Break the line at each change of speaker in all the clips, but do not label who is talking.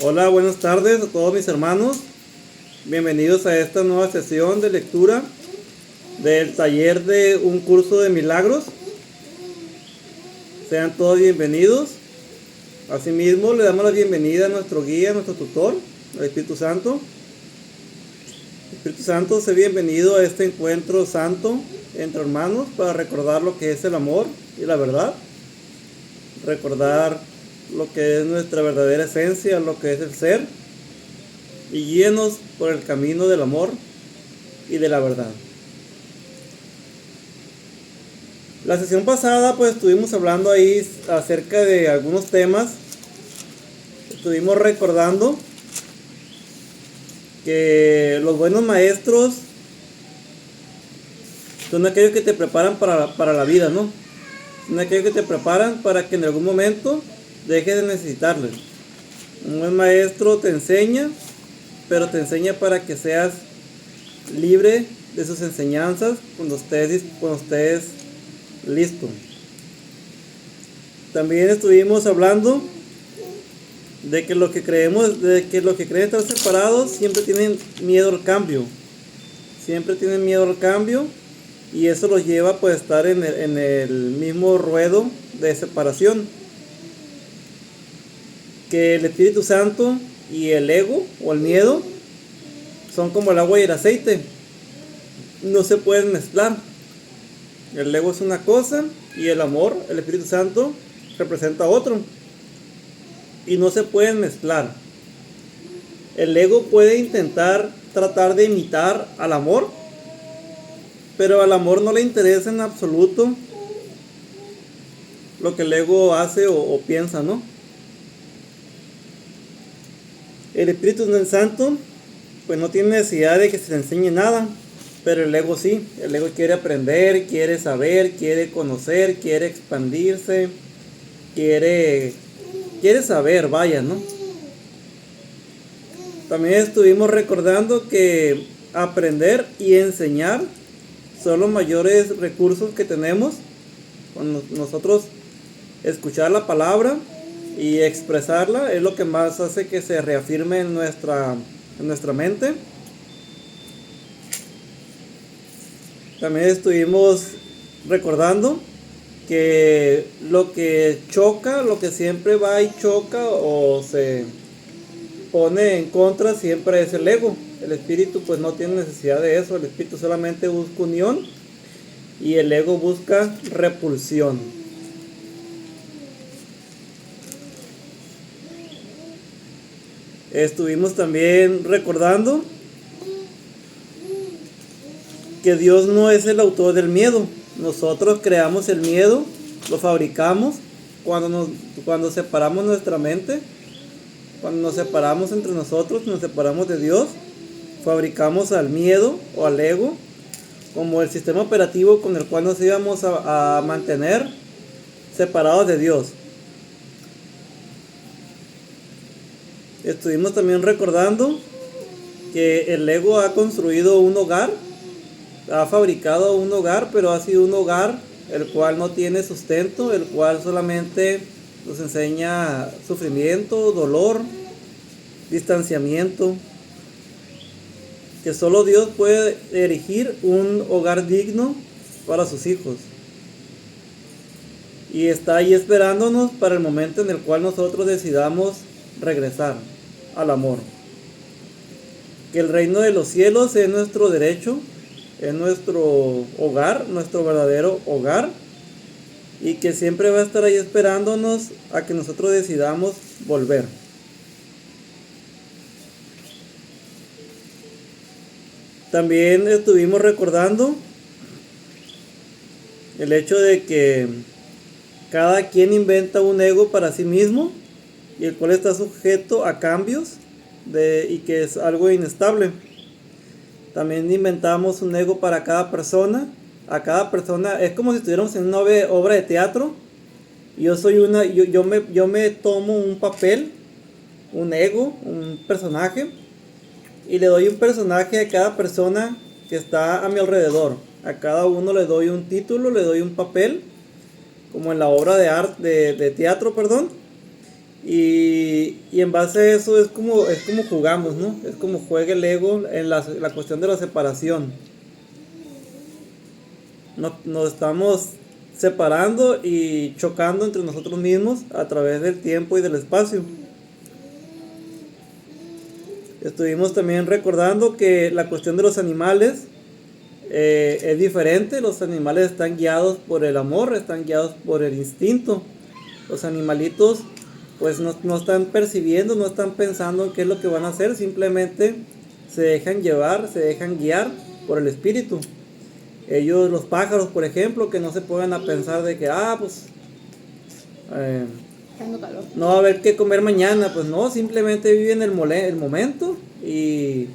Hola, buenas tardes a todos mis hermanos. Bienvenidos a esta nueva sesión de lectura del taller de un curso de milagros. Sean todos bienvenidos. Asimismo, le damos la bienvenida a nuestro guía, a nuestro tutor, el Espíritu Santo. Espíritu Santo, sé bienvenido a este encuentro santo entre hermanos para recordar lo que es el amor y la verdad. Recordar lo que es nuestra verdadera esencia, lo que es el ser, y guíenos por el camino del amor y de la verdad. La sesión pasada pues estuvimos hablando ahí acerca de algunos temas. Estuvimos recordando que los buenos maestros son aquellos que te preparan para la vida, ¿no? Son aquellos que te preparan para que en algún momento dejes de necesitarles. Un buen maestro te enseña, pero te enseña para que seas libre de sus enseñanzas cuando estés listo. También estuvimos hablando de que los que creen estar separados siempre tienen miedo al cambio. Siempre tienen miedo al cambio y eso los lleva pues a estar en el mismo ruedo de separación. Que el Espíritu Santo y el ego o el miedo son como el agua y el aceite, no se pueden mezclar. El ego es una cosa y el amor, el Espíritu Santo, representa otro, y no se pueden mezclar. El ego puede intentar tratar de imitar al amor, pero al amor no le interesa en absoluto lo que el ego hace o piensa, ¿no? El Espíritu Santo pues no tiene necesidad de que se le enseñe nada, pero el ego sí. El ego quiere aprender, quiere saber, quiere conocer, quiere expandirse, quiere saber, vaya, ¿no? También estuvimos recordando que aprender y enseñar son los mayores recursos que tenemos cuando nosotros escuchar la palabra y expresarla es lo que más hace que se reafirme en nuestra mente. También estuvimos recordando que lo que choca, lo que siempre va y choca o se pone en contra siempre es el ego. El espíritu pues no tiene necesidad de eso. El espíritu solamente busca unión y el ego busca repulsión. Estuvimos también recordando que Dios no es el autor del miedo. Nosotros creamos el miedo, lo fabricamos cuando separamos nuestra mente, cuando nos separamos entre nosotros, nos separamos de Dios, fabricamos al miedo o al ego como el sistema operativo con el cual nos íbamos a mantener separados de Dios. Estuvimos también recordando que el ego ha construido un hogar, ha fabricado un hogar, pero ha sido un hogar el cual no tiene sustento, el cual solamente nos enseña sufrimiento, dolor, distanciamiento. Que solo Dios puede erigir un hogar digno para sus hijos. Y está ahí esperándonos para el momento en el cual nosotros decidamos regresar al amor. Que el reino de los cielos es nuestro derecho, es nuestro hogar, nuestro verdadero hogar, y que siempre va a estar ahí esperándonos a que nosotros decidamos volver. También estuvimos recordando el hecho de que cada quien inventa un ego para sí mismo y el cual está sujeto a cambios y que es algo inestable. También inventamos un ego para cada persona. A cada persona es como si estuviéramos en una obra de teatro. Yo me tomo un papel, un ego, un personaje, y le doy un personaje a cada persona que está a mi alrededor. A cada uno le doy un título, le doy un papel, como en la obra de teatro, perdón. Y Y en base a eso es como jugamos, ¿no? Es como juega el ego en la cuestión de la separación. Nos estamos separando y chocando entre nosotros mismos a través del tiempo y del espacio. Estuvimos también recordando que la cuestión de los animales es diferente. Los animales están guiados por el amor, están guiados por el instinto. Los animalitos pues no están percibiendo, no están pensando en qué es lo que van a hacer, simplemente se dejan llevar, se dejan guiar por el espíritu. Ellos, los pájaros, por ejemplo, que no se pongan a pensar de que, pues no va a haber qué comer mañana, pues no, simplemente viven el momento y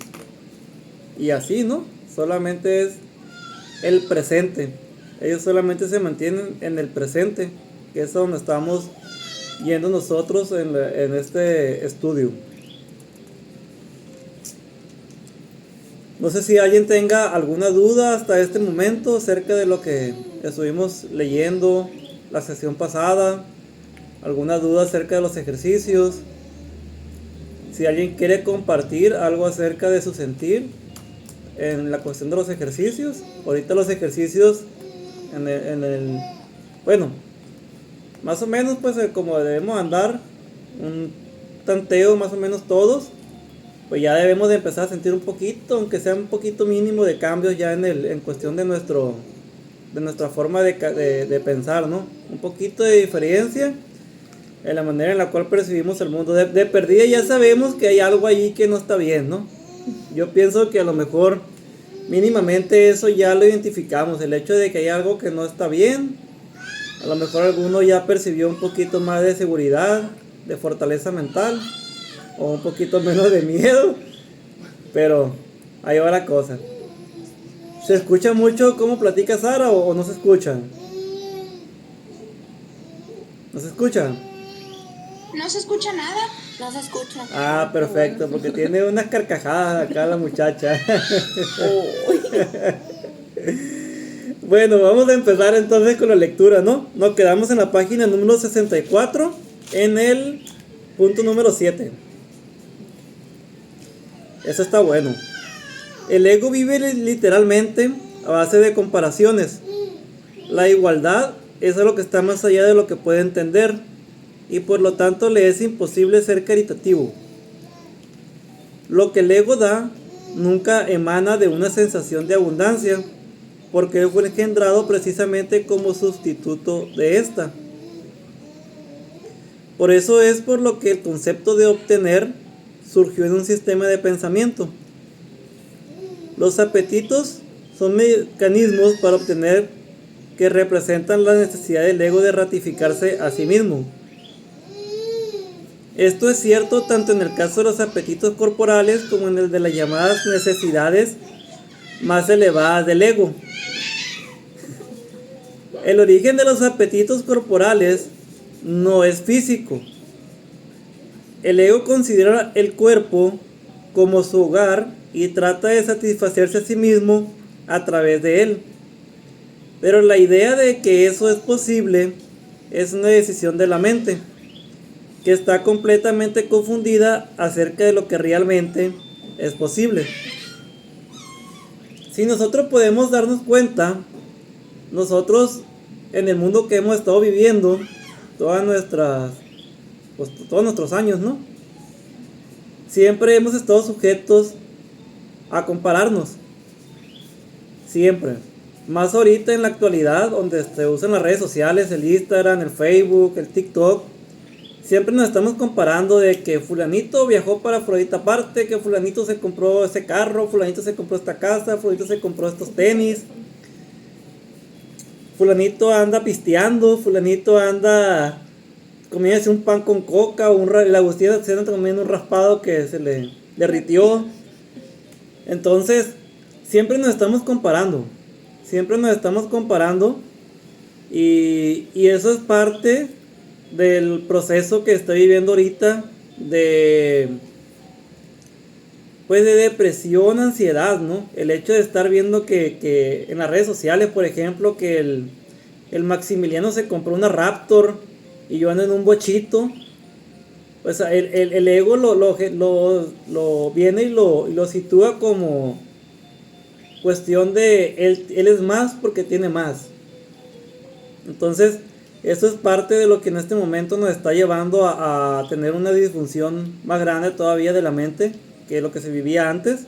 así, ¿no? Solamente es el presente. Ellos solamente se mantienen en el presente, que es donde estamos yendo nosotros en este estudio. No sé si alguien tenga alguna duda hasta este momento acerca de lo que estuvimos leyendo la sesión pasada, alguna duda acerca de los ejercicios. Si alguien quiere compartir algo acerca de su sentir en la cuestión de los ejercicios. Ahorita los ejercicios bueno, más o menos pues como debemos andar un tanteo más o menos todos, pues ya debemos de empezar a sentir un poquito, aunque sea un poquito mínimo de cambios ya en cuestión de nuestra forma de pensar, ¿no? Un poquito de diferencia en la manera en la cual percibimos el mundo. De perdida ya sabemos que hay algo allí que no está bien, ¿no? Yo pienso que a lo mejor mínimamente eso ya lo identificamos, el hecho de que hay algo que no está bien. A lo mejor alguno ya percibió un poquito más de seguridad, de fortaleza mental, o un poquito menos de miedo, pero ahí va la cosa. ¿Se escucha mucho cómo platica Sara o no se escucha? ¿No se escucha?
No se escucha nada. No se escucha.
Ah, perfecto, porque tiene unas carcajadas acá la muchacha. Bueno, vamos a empezar entonces con la lectura, ¿no? Nos quedamos en la página número 64, en el punto número 7. Eso está bueno. El ego vive literalmente a base de comparaciones. La igualdad es algo que está más allá de lo que puede entender, y por lo tanto le es imposible ser caritativo. Lo que el ego da nunca emana de una sensación de abundancia, porque fue engendrado precisamente como sustituto de esta. Por eso es por lo que el concepto de obtener surgió en un sistema de pensamiento. Los apetitos son mecanismos para obtener que representan la necesidad del ego de ratificarse a sí mismo. Esto es cierto tanto en el caso de los apetitos corporales como en el de las llamadas necesidades más elevadas del ego. El origen de los apetitos corporales no es físico. El ego considera el cuerpo como su hogar y trata de satisfacerse a sí mismo a través de él. Pero la idea de que eso es posible es una decisión de la mente, que está completamente confundida acerca de lo que realmente es posible. Si nosotros podemos darnos cuenta, nosotros en el mundo que hemos estado viviendo todos nuestros años, ¿no? Siempre hemos estado sujetos a compararnos. Siempre. Más ahorita en la actualidad, donde se usan las redes sociales, el Instagram, el Facebook, el TikTok. Siempre nos estamos comparando de que fulanito viajó para Afrodita parte, que fulanito se compró ese carro, fulanito se compró esta casa, fulanito se compró estos tenis, fulanito anda pisteando, fulanito anda comiéndose un pan con coca, o la Agustina se anda comiendo un raspado que se le derritió. Entonces, siempre nos estamos comparando, y eso es parte del proceso que estoy viviendo ahorita de depresión, ansiedad, ¿no? El hecho de estar viendo que en las redes sociales, por ejemplo, que el Maximiliano se compró una Raptor y yo ando en un bochito. O sea, el ego lo viene y lo sitúa como cuestión de él es más porque tiene más. Entonces, eso es parte de lo que en este momento nos está llevando a tener una disfunción más grande todavía de la mente que lo que se vivía antes.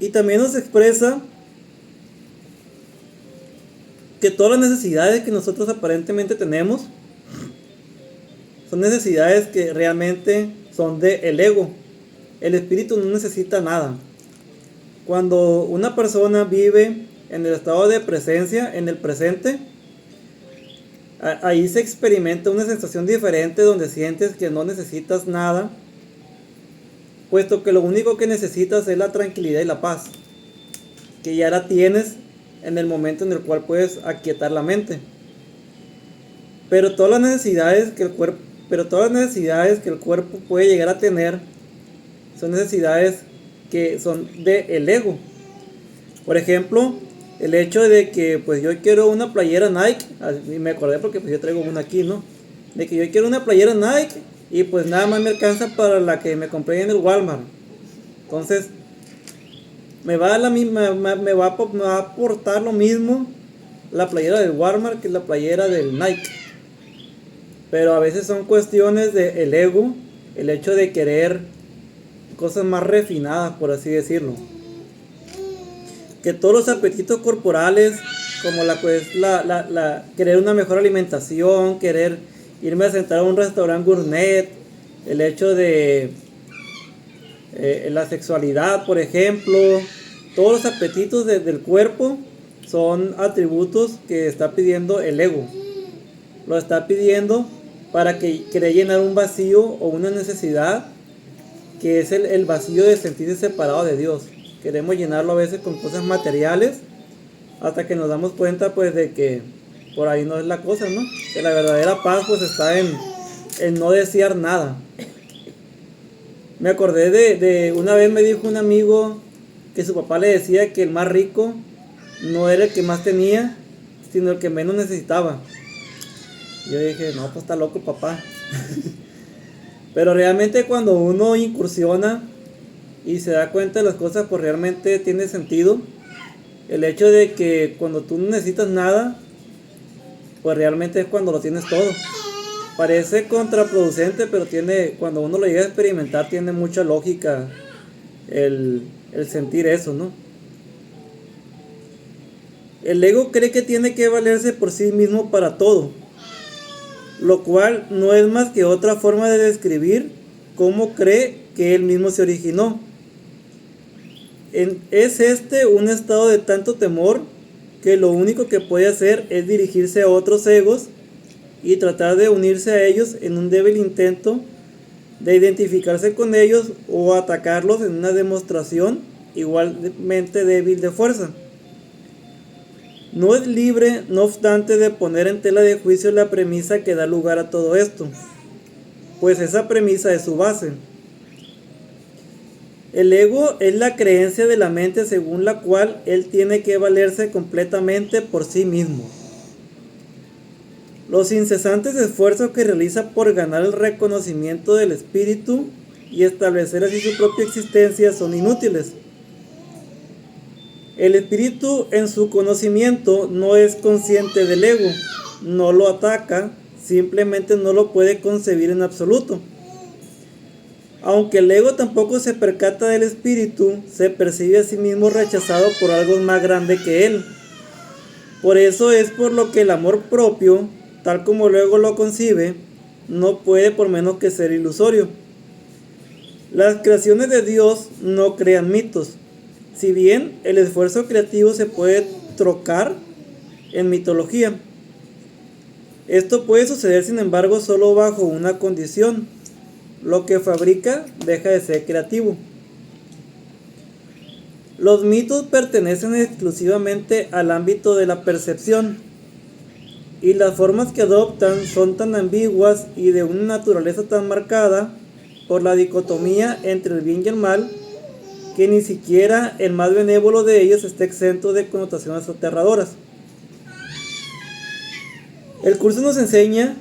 Y también nos expresa que todas las necesidades que nosotros aparentemente tenemos son necesidades que realmente son del ego. El espíritu no necesita nada. Cuando una persona vive en el estado de presencia, en el presente, ahí se experimenta una sensación diferente donde sientes que no necesitas nada, puesto que lo único que necesitas es la tranquilidad y la paz, que ya la tienes en el momento en el cual puedes aquietar la mente. Pero todas las necesidades que el cuerpo puede llegar a tener son necesidades que son del ego. Por ejemplo, el hecho de que pues yo quiero una playera Nike, y me acordé porque pues yo traigo una aquí, ¿no? De que yo quiero una playera Nike y pues nada más me alcanza para la que me compré en el Walmart. Entonces me va a aportar lo mismo la playera del Walmart que la playera del Nike. Pero a veces son cuestiones del ego, el hecho de querer cosas más refinadas, por así decirlo. Que todos los apetitos corporales, como querer una mejor alimentación, querer irme a sentar a un restaurante gourmet, el hecho de la sexualidad, por ejemplo, todos los apetitos del cuerpo son atributos que está pidiendo el ego. Lo está pidiendo para que quiera llenar un vacío o una necesidad que es el vacío de sentirse separado de Dios. Queremos llenarlo a veces con cosas materiales hasta que nos damos cuenta pues de que por ahí no es la cosa, ¿no? Que la verdadera paz pues está en no desear nada. Me acordé de una vez me dijo un amigo que su papá le decía que el más rico no era el que más tenía, sino el que menos necesitaba. Yo dije, no, pues está loco papá. Pero realmente cuando uno incursiona y se da cuenta de las cosas, pues realmente tiene sentido. El hecho de que cuando tú no necesitas nada, pues realmente es cuando lo tienes todo. Parece contraproducente, pero cuando uno lo llega a experimentar, tiene mucha lógica el sentir eso, ¿no? El ego cree que tiene que valerse por sí mismo para todo, lo cual no es más que otra forma de describir cómo cree que él mismo se originó. Es un estado de tanto temor que lo único que puede hacer es dirigirse a otros egos y tratar de unirse a ellos en un débil intento de identificarse con ellos o atacarlos en una demostración igualmente débil de fuerza. No es libre, no obstante, de poner en tela de juicio la premisa que da lugar a todo esto, pues esa premisa es su base. El ego es la creencia de la mente según la cual él tiene que valerse completamente por sí mismo. Los incesantes esfuerzos que realiza por ganar el reconocimiento del espíritu y establecer así su propia existencia son inútiles. El espíritu en su conocimiento no es consciente del ego, no lo ataca, simplemente no lo puede concebir en absoluto. Aunque el ego tampoco se percata del espíritu, se percibe a sí mismo rechazado por algo más grande que él. Por eso es por lo que el amor propio, tal como el ego lo concibe, no puede por menos que ser ilusorio. Las creaciones de Dios no crean mitos. Si bien el esfuerzo creativo se puede trocar en mitología, esto puede suceder sin embargo solo bajo una condición: lo que fabrica deja de ser creativo. Los mitos pertenecen exclusivamente al ámbito de la percepción, y las formas que adoptan son tan ambiguas y de una naturaleza tan marcada por la dicotomía entre el bien y el mal, que ni siquiera el más benévolo de ellos está exento de connotaciones aterradoras. El curso nos enseña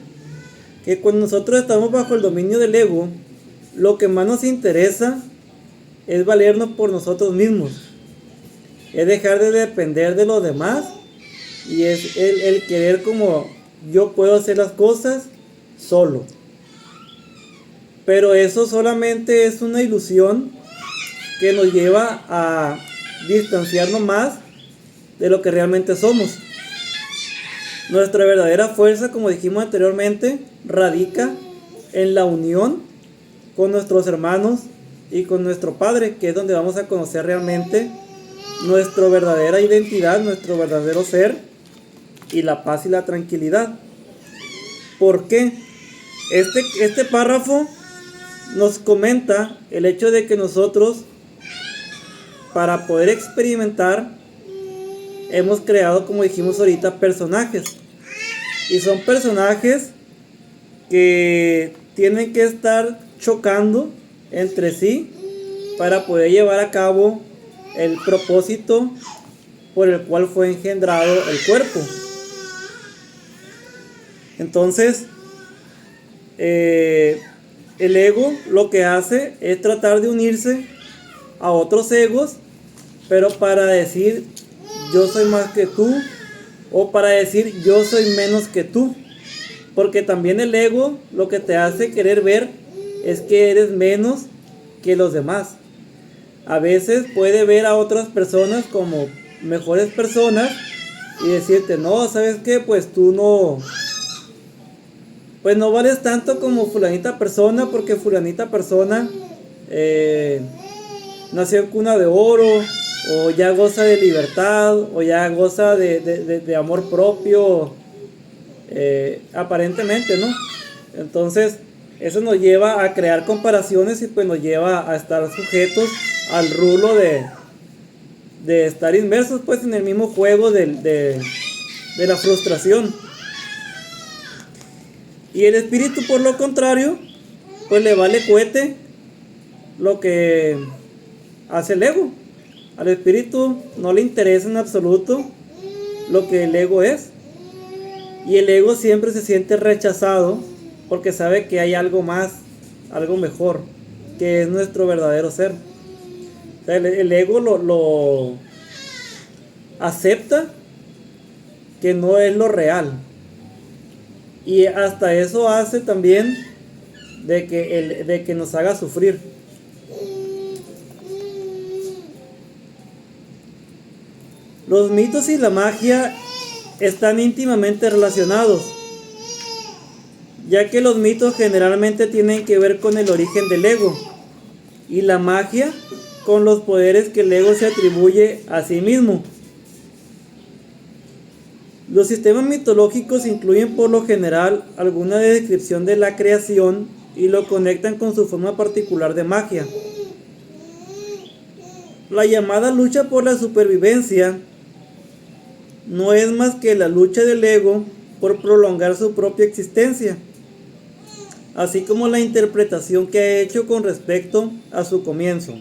que cuando nosotros estamos bajo el dominio del ego, lo que más nos interesa es valernos por nosotros mismos, es dejar de depender de los demás y es el querer como yo puedo hacer las cosas solo. Pero eso solamente es una ilusión que nos lleva a distanciarnos más de lo que realmente somos. Nuestra verdadera fuerza, como dijimos anteriormente, radica en la unión con nuestros hermanos y con nuestro Padre, que es donde vamos a conocer realmente nuestra verdadera identidad, nuestro verdadero ser y la paz y la tranquilidad. ¿Por qué? Este párrafo nos comenta el hecho de que nosotros, para poder experimentar, hemos creado, como dijimos ahorita, personajes. Y son personajes que tienen que estar chocando entre sí para poder llevar a cabo el propósito por el cual fue engendrado el cuerpo. Entonces, el ego lo que hace es tratar de unirse a otros egos, pero para decir yo soy más que tú, o para decir yo soy menos que tú, porque también el ego lo que te hace querer ver es que eres menos que los demás. A veces puede ver a otras personas como mejores personas y decirte, no, ¿sabes qué? Pues tú no vales tanto como fulanita persona, porque fulanita persona nació en cuna de oro, o ya goza de libertad, o ya goza de amor propio, aparentemente, ¿no? Entonces eso nos lleva a crear comparaciones y pues nos lleva a estar sujetos al rulo de estar inmersos pues en el mismo juego de la frustración. Y el espíritu, por lo contrario, pues le vale cohete lo que hace el ego. Al espíritu no le interesa en absoluto lo que el ego es. Y el ego siempre se siente rechazado porque sabe que hay algo más, algo mejor, que es nuestro verdadero ser. O sea, el ego lo acepta que no es lo real. Y hasta eso hace también de que nos haga sufrir. Los mitos y la magia están íntimamente relacionados, ya que los mitos generalmente tienen que ver con el origen del ego y la magia con los poderes que el ego se atribuye a sí mismo. Los sistemas mitológicos incluyen por lo general alguna descripción de la creación y lo conectan con su forma particular de magia. La llamada lucha por la supervivencia no es más que la lucha del ego por prolongar su propia existencia, así como la interpretación que ha hecho con respecto a su comienzo.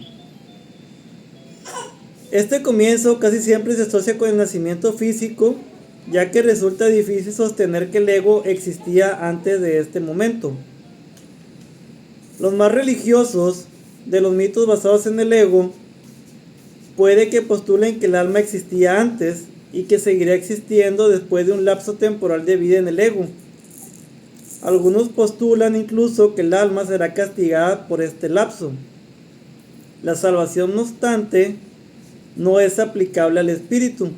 Este comienzo casi siempre se asocia con el nacimiento físico, ya que resulta difícil sostener que el ego existía antes de este momento. Los más religiosos de los mitos basados en el ego puede que postulen que el alma existía antes y que seguirá existiendo después de un lapso temporal de vida en el ego. Algunos postulan incluso que el alma será castigada por este lapso. La salvación, no obstante, no es aplicable al espíritu,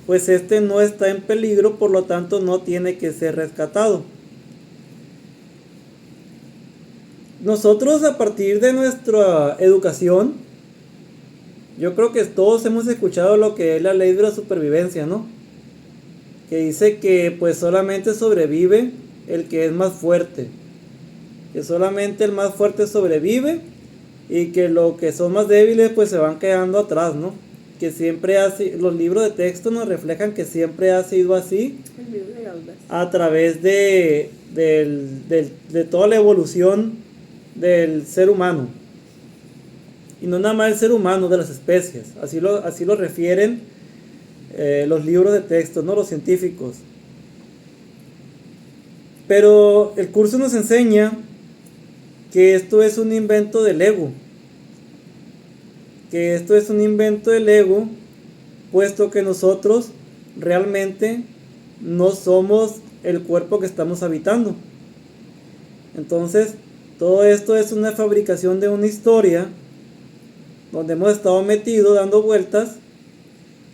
pues este no está en peligro, por lo tanto no tiene que ser rescatado. Nosotros, a partir de nuestra educación, yo creo que todos hemos escuchado lo que es la ley de la supervivencia, ¿no? Que dice que pues solamente sobrevive el que es más fuerte, que solamente el más fuerte sobrevive y que los que son más débiles pues se van quedando atrás, ¿no? Que siempre los libros de texto nos reflejan que siempre ha sido así a través de toda la evolución del ser humano. Y no nada más el ser humano, de las especies. Así lo refieren los libros de texto, ¿no? Los científicos. Pero el curso nos enseña que esto es un invento del ego. Que esto es un invento del ego, puesto que nosotros realmente no somos el cuerpo que estamos habitando. Entonces, todo esto es una fabricación de una historia donde hemos estado metidos dando vueltas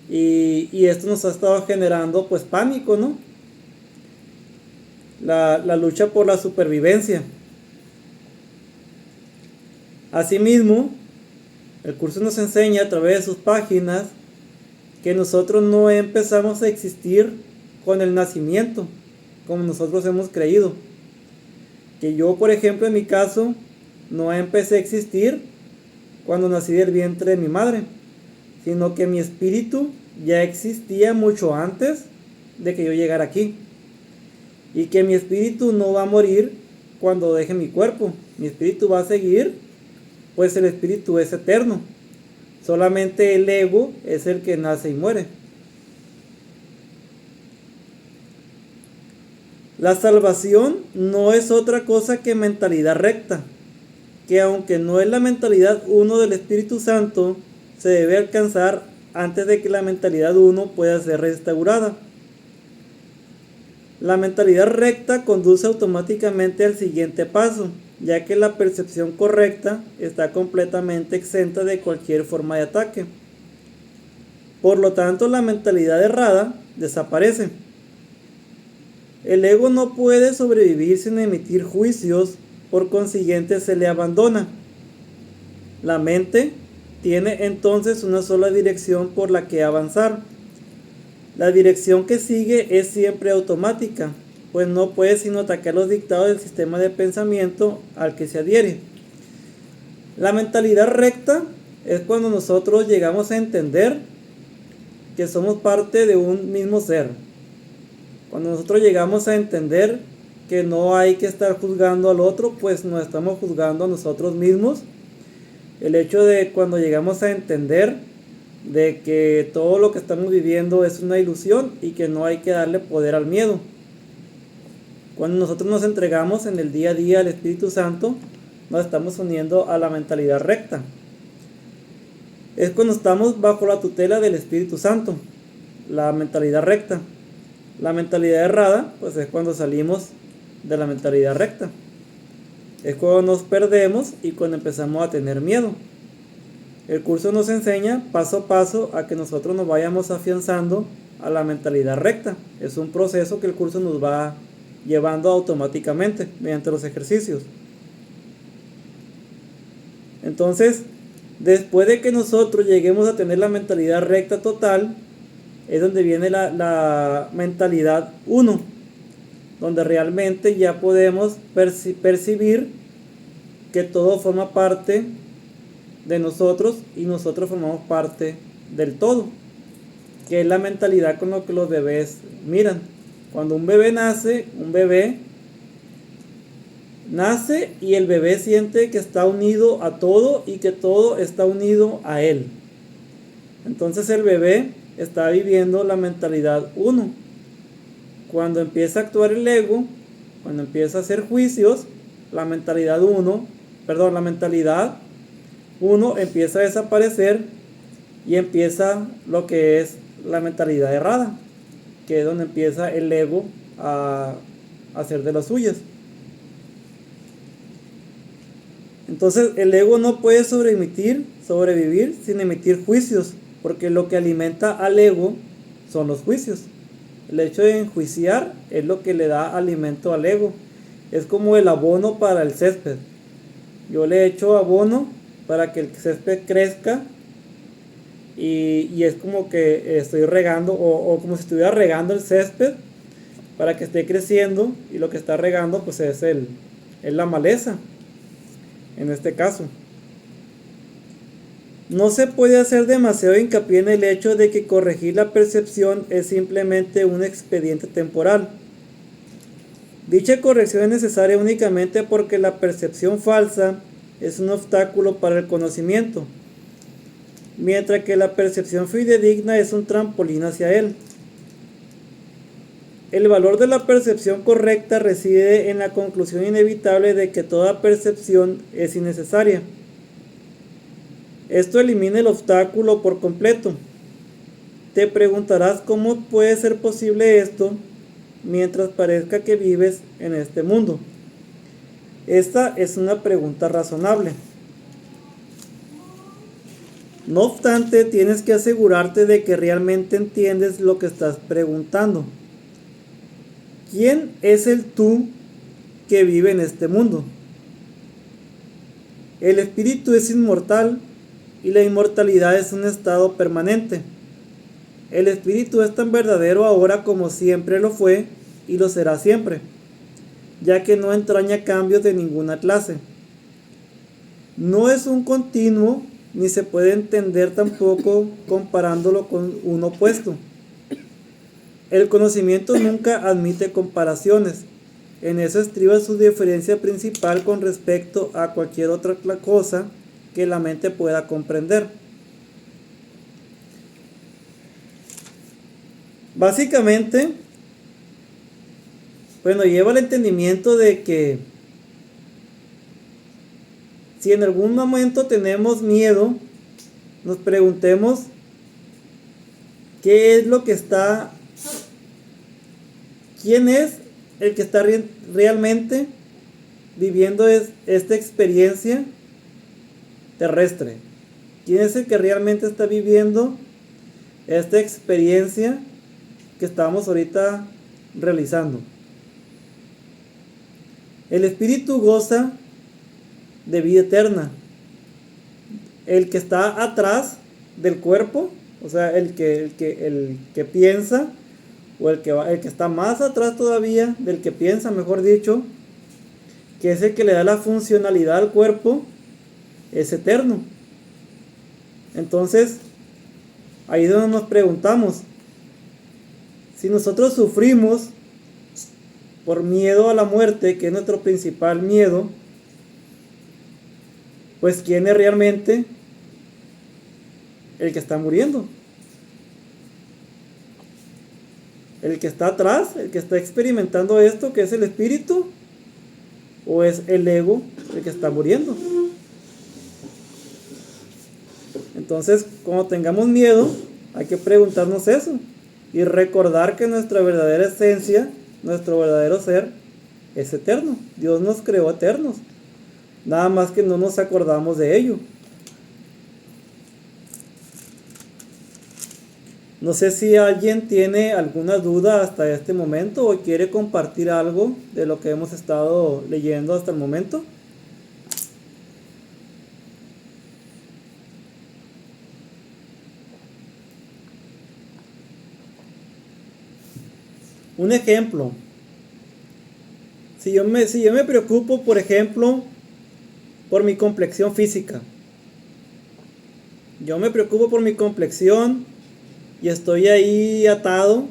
y esto nos ha estado generando pues pánico, ¿no? La lucha por la supervivencia. Asimismo, el curso nos enseña a través de sus páginas que nosotros no empezamos a existir con el nacimiento, como nosotros hemos creído. Que yo, por ejemplo, en mi caso, no empecé a existir cuando nací del vientre de mi madre, sino que mi espíritu ya existía mucho antes de que yo llegara aquí. Y que mi espíritu no va a morir cuando deje mi cuerpo. Mi espíritu va a seguir, pues el espíritu es eterno. Solamente el ego es el que nace y muere. La salvación no es otra cosa que mentalidad recta, que aunque no es la mentalidad 1 del Espíritu Santo, se debe alcanzar antes de que la mentalidad 1 pueda ser restaurada. La mentalidad recta conduce automáticamente al siguiente paso, ya que la percepción correcta está completamente exenta de cualquier forma de ataque. Por lo tanto, la mentalidad errada desaparece. El ego no puede sobrevivir sin emitir juicios, por consiguiente se le abandona. La mente tiene entonces una sola dirección por la que avanzar. La dirección que sigue es siempre automática, pues no puede sino atacar los dictados del sistema de pensamiento al que se adhiere. La mentalidad recta es cuando nosotros llegamos a entender que somos parte de un mismo ser. Cuando nosotros llegamos a entender que no hay que estar juzgando al otro, pues nos estamos juzgando a nosotros mismos. El hecho de cuando llegamos a entender de que todo lo que estamos viviendo es una ilusión y que no hay que darle poder al miedo. Cuando nosotros nos entregamos en el día a día al Espíritu Santo, nos estamos uniendo a la mentalidad recta. Es cuando estamos bajo la tutela del Espíritu Santo, la mentalidad recta. La mentalidad errada, pues es cuando salimos de la mentalidad recta. Es cuando nos perdemos y cuando empezamos a tener miedo. El curso nos enseña paso a paso a que nosotros nos vayamos afianzando a la mentalidad recta. Es un proceso que el curso nos va llevando automáticamente mediante los ejercicios. Entonces, después de que nosotros lleguemos a tener la mentalidad recta total, es donde viene la mentalidad 1, donde realmente ya podemos percibir que todo forma parte de nosotros y nosotros formamos parte del todo, que es la mentalidad con lo que los bebés miran. Cuando un bebé nace y el bebé siente que está unido a todo y que todo está unido a él. Entonces el bebé está viviendo la mentalidad 1. Cuando empieza a actuar el ego, cuando empieza a hacer juicios, la mentalidad 1 empieza a desaparecer y empieza lo que es la mentalidad errada, que es donde empieza el ego a hacer de las suyas. Entonces el ego no puede sobrevivir sin emitir juicios, porque lo que alimenta al ego son los juicios. El hecho de enjuiciar es lo que le da alimento al ego. Es como el abono para el césped. Yo le echo abono para que el césped crezca y es como que estoy regando o como si estuviera regando el césped para que esté creciendo, y lo que está regando pues es la maleza en este caso. No se puede hacer demasiado hincapié en el hecho de que corregir la percepción es simplemente un expediente temporal. Dicha corrección es necesaria únicamente porque la percepción falsa es un obstáculo para el conocimiento, mientras que la percepción fidedigna es un trampolín hacia él. El valor de la percepción correcta reside en la conclusión inevitable de que toda percepción es innecesaria. Esto elimina el obstáculo por completo. Te preguntarás cómo puede ser posible esto mientras parezca que vives en este mundo. Esta es una pregunta razonable. No obstante, tienes que asegurarte de que realmente entiendes lo que estás preguntando. ¿Quién es el tú que vive en este mundo? El espíritu es inmortal y la inmortalidad es un estado permanente. El espíritu es tan verdadero ahora como siempre lo fue y lo será siempre, ya que no entraña cambios de ninguna clase. No es un continuo ni se puede entender tampoco comparándolo con un opuesto. El conocimiento nunca admite comparaciones. En eso estriba su diferencia principal con respecto a cualquier otra cosa que la mente pueda comprender. Básicamente, lleva al entendimiento de que si en algún momento tenemos miedo, nos preguntemos qué es lo que está, quién es el que está realmente viviendo esta experiencia terrestre. ¿Quién es el que realmente está viviendo esta experiencia que estamos ahorita realizando? El espíritu goza de vida eterna. El que está atrás del cuerpo, o sea, el que piensa, o el que está más atrás todavía del que piensa, mejor dicho, que es el que le da la funcionalidad al cuerpo, es eterno. Entonces, ahí es donde nos preguntamos, si nosotros sufrimos por miedo a la muerte, que es nuestro principal miedo, pues ¿quién es realmente el que está muriendo? ¿El que está atrás, el que está experimentando esto, que es el espíritu? ¿O es el ego el que está muriendo? Entonces, cuando tengamos miedo, hay que preguntarnos eso y recordar que nuestra verdadera esencia, nuestro verdadero ser, es eterno. Dios nos creó eternos, nada más que no nos acordamos de ello. No sé si alguien tiene alguna duda hasta este momento o quiere compartir algo de lo que hemos estado leyendo hasta el momento. Un ejemplo. Si yo me preocupo, por ejemplo, por mi complexión física. Yo me preocupo por mi complexión y estoy ahí atado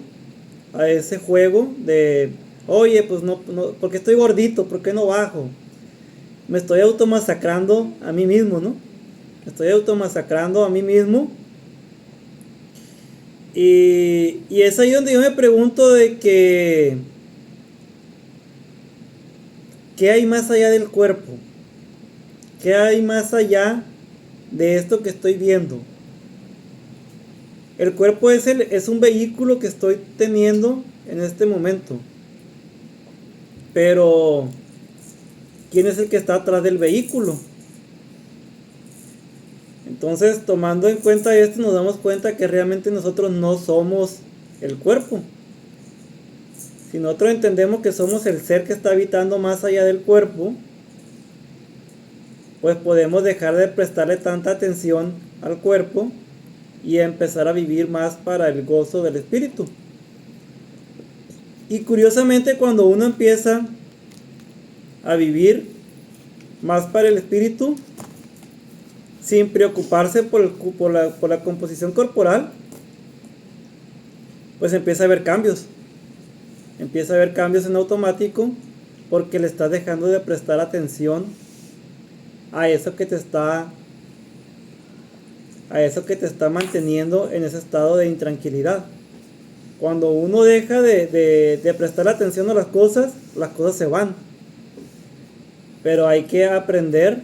a ese juego de, oye, pues no, porque estoy gordito, ¿por qué no bajo? Me estoy automasacrando a mí mismo, ¿no? Me estoy automasacrando a mí mismo. Y es ahí donde yo me pregunto de que ¿qué hay más allá del cuerpo? ¿Qué hay más allá de esto que estoy viendo? El cuerpo es un vehículo que estoy teniendo en este momento. Pero ¿quién es el que está atrás del vehículo? Entonces, tomando en cuenta esto, nos damos cuenta que realmente nosotros no somos el cuerpo. Si nosotros entendemos que somos el ser que está habitando más allá del cuerpo, pues podemos dejar de prestarle tanta atención al cuerpo y empezar a vivir más para el gozo del espíritu. Y curiosamente, cuando uno empieza a vivir más para el espíritu, sin preocuparse por la composición corporal, pues empieza a haber cambios. Empieza a haber cambios en automático porque le estás dejando de prestar atención a eso que te está manteniendo en ese estado de intranquilidad. Cuando uno deja de prestar atención a las cosas se van. Pero hay que aprender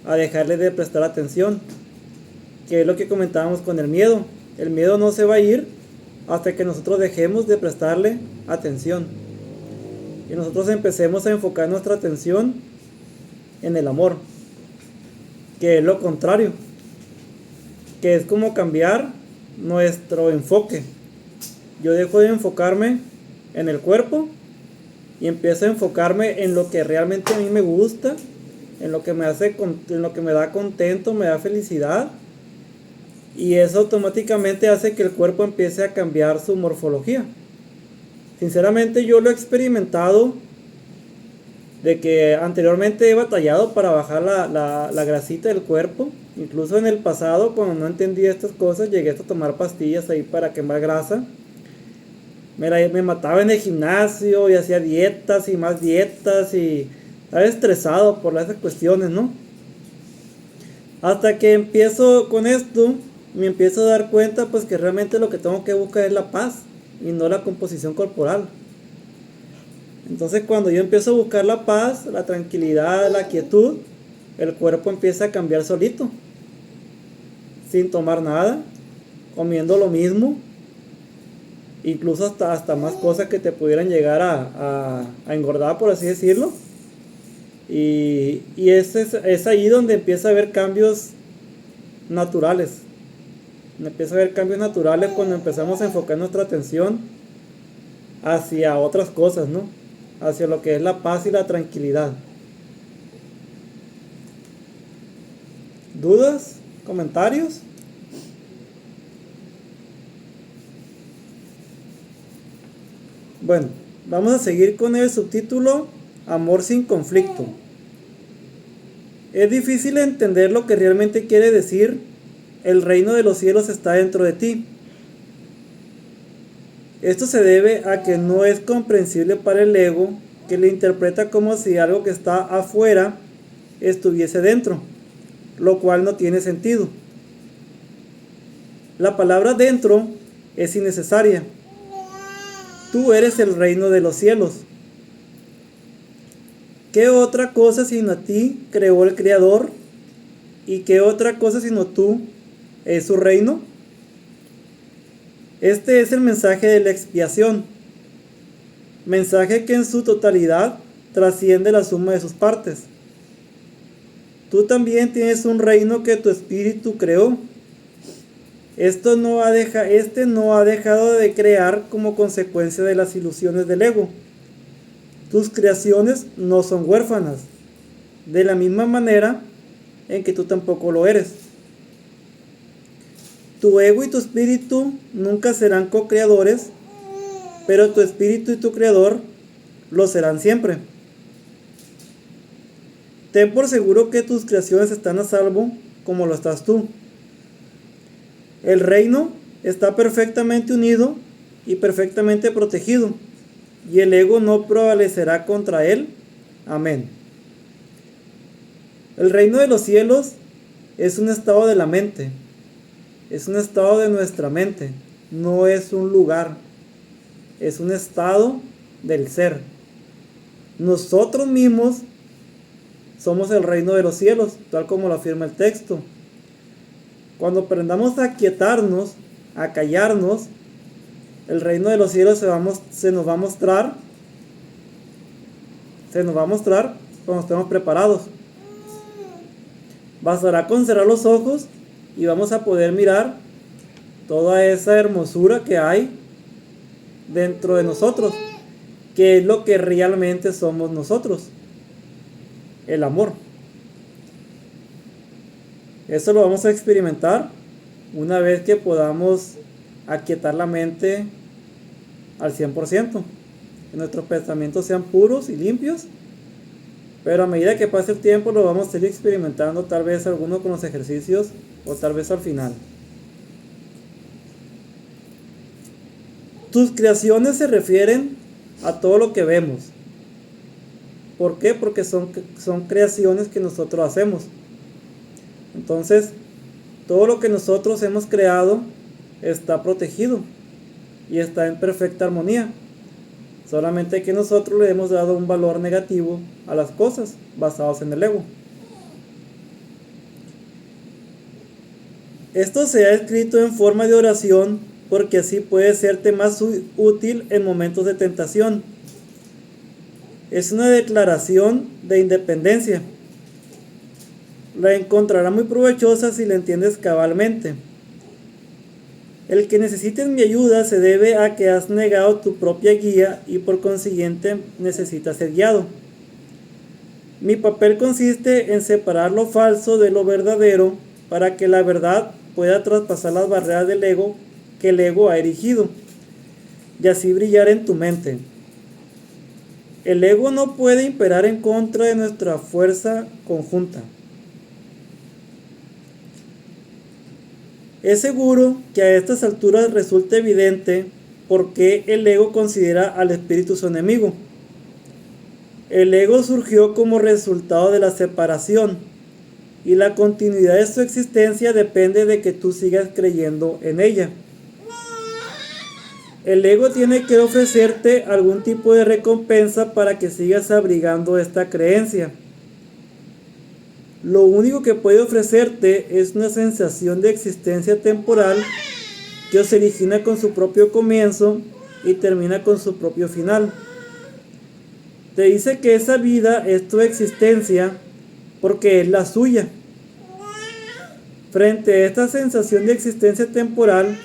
a dejarle de prestar atención, que es lo que comentábamos con el miedo. El miedo no se va a ir hasta que nosotros dejemos de prestarle atención y nosotros empecemos a enfocar nuestra atención en el amor, que es lo contrario, que es como cambiar nuestro enfoque. Yo dejo de enfocarme en el cuerpo y empiezo a enfocarme en lo que realmente a mí me gusta, en lo que me da contento, me da felicidad, y eso automáticamente hace que el cuerpo empiece a cambiar su morfología. Sinceramente yo lo he experimentado, de que anteriormente he batallado para bajar la grasita del cuerpo. Incluso en el pasado, cuando no entendía estas cosas, llegué a tomar pastillas ahí para quemar grasa. Me mataba en el gimnasio y hacía dietas y más dietas y estaba estresado por esas cuestiones, ¿no? Hasta que empiezo con esto, me empiezo a dar cuenta pues que realmente lo que tengo que buscar es la paz y no la composición corporal. Entonces cuando yo empiezo a buscar la paz, la tranquilidad, la quietud, el cuerpo empieza a cambiar solito, sin tomar nada, comiendo lo mismo, incluso hasta más cosas que te pudieran llegar a engordar, por así decirlo. Y es ahí donde empieza a haber cambios naturales. Empieza a haber cambios naturales cuando empezamos a enfocar nuestra atención hacia otras cosas, ¿no? Hacia lo que es la paz y la tranquilidad. ¿Dudas? ¿Comentarios? Bueno, vamos a seguir con el subtítulo Amor sin conflicto. Es difícil entender lo que realmente quiere decir el reino de los cielos está dentro de ti. Esto se debe a que no es comprensible para el ego, que le interpreta como si algo que está afuera estuviese dentro, lo cual no tiene sentido. La palabra dentro es innecesaria. Tú eres el reino de los cielos. ¿Qué otra cosa sino a ti creó el Creador? ¿Y qué otra cosa sino tú es su reino? Este es el mensaje de la expiación, mensaje que en su totalidad trasciende la suma de sus partes. Tú también tienes un reino que tu espíritu creó. Este no ha dejado de crear como consecuencia de las ilusiones del ego. Tus creaciones no son huérfanas, de la misma manera en que tú tampoco lo eres. Tu ego y tu espíritu nunca serán co-creadores, pero tu espíritu y tu creador lo serán siempre. Ten por seguro que tus creaciones están a salvo como lo estás tú. El reino está perfectamente unido y perfectamente protegido, y el ego no prevalecerá contra él. Amén. El reino de los cielos es un estado de la mente. Es un estado de nuestra mente, no es un lugar, es un estado del ser. Nosotros mismos somos el reino de los cielos, tal como lo afirma el texto. Cuando aprendamos a aquietarnos, a callarnos, el reino de los cielos se nos va a mostrar cuando estemos preparados. Bastará con cerrar los ojos y vamos a poder mirar toda esa hermosura que hay dentro de nosotros, que es lo que realmente somos nosotros, el amor. Eso lo vamos a experimentar una vez que podamos aquietar la mente al 100%, que nuestros pensamientos sean puros y limpios. Pero a medida que pase el tiempo lo vamos a ir experimentando, tal vez algunos con los ejercicios o tal vez al final. Tus creaciones se refieren a todo lo que vemos. ¿Por qué? Porque son creaciones que nosotros hacemos. Entonces, todo lo que nosotros hemos creado está protegido. y está en perfecta armonía. Solamente que nosotros le hemos dado un valor negativo a las cosas basados en el ego. Esto se ha escrito en forma de oración porque así puede serte más útil en momentos de tentación. Es una declaración de independencia. La encontrarás muy provechosa si la entiendes cabalmente. El que necesites mi ayuda se debe a que has negado tu propia guía y por consiguiente necesitas ser guiado. Mi papel consiste en separar lo falso de lo verdadero para que la verdad pueda traspasar las barreras del ego que el ego ha erigido y así brillar en tu mente. El ego no puede imperar en contra de nuestra fuerza conjunta. Es seguro que a estas alturas resulta evidente por qué el ego considera al espíritu su enemigo. El ego surgió como resultado de la separación y la continuidad de su existencia depende de que tú sigas creyendo en ella. El ego tiene que ofrecerte algún tipo de recompensa para que sigas abrigando esta creencia. Lo único que puede ofrecerte es una sensación de existencia temporal que se origina con su propio comienzo y termina con su propio final. Te dice que esa vida es tu existencia porque es la suya. Frente a esta sensación de existencia temporal,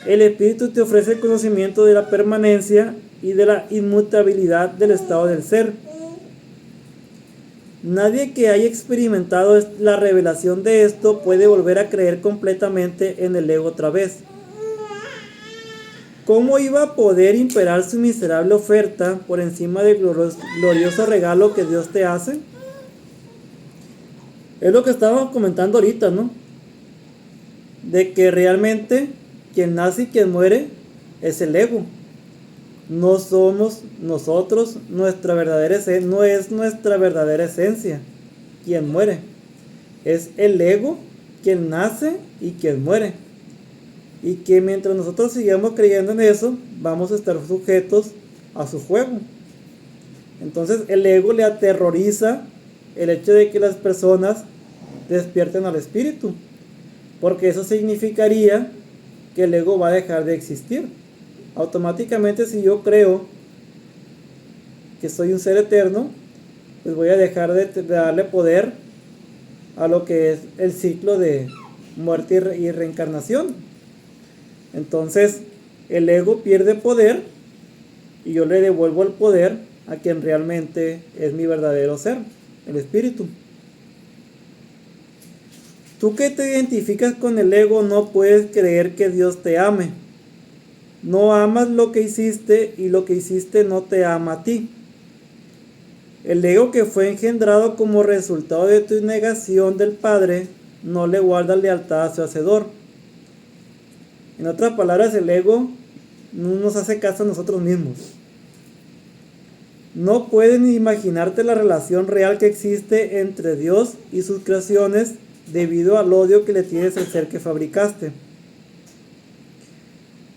el espíritu te ofrece el conocimiento de la permanencia y de la inmutabilidad del estado del ser. Nadie que haya experimentado la revelación de esto puede volver a creer completamente en el ego otra vez. ¿Cómo iba a poder imperar su miserable oferta por encima del glorioso regalo que Dios te hace? Es lo que estábamos comentando ahorita, ¿no? De que realmente quien nace y quien muere es el ego. No somos nosotros, no es nuestra verdadera esencia quien muere. Es el ego quien nace y quien muere. Y que mientras nosotros sigamos creyendo en eso, vamos a estar sujetos a su juego. Entonces el ego le aterroriza el hecho de que las personas despierten al espíritu, porque eso significaría que el ego va a dejar de existir. Automáticamente, si yo creo que soy un ser eterno, pues voy a dejar de darle poder a lo que es el ciclo de muerte y reencarnación. Entonces el ego pierde poder y yo le devuelvo el poder a quien realmente es mi verdadero ser, el espíritu. Tú que te identificas con el ego no puedes creer que Dios te ame. No amas lo que hiciste y lo que hiciste no te ama a ti. El ego que fue engendrado como resultado de tu negación del Padre no le guarda lealtad a su hacedor. En otras palabras, el ego no nos hace caso a nosotros mismos. No puedes ni imaginarte la relación real que existe entre Dios y sus creaciones debido al odio que le tienes al ser que fabricaste.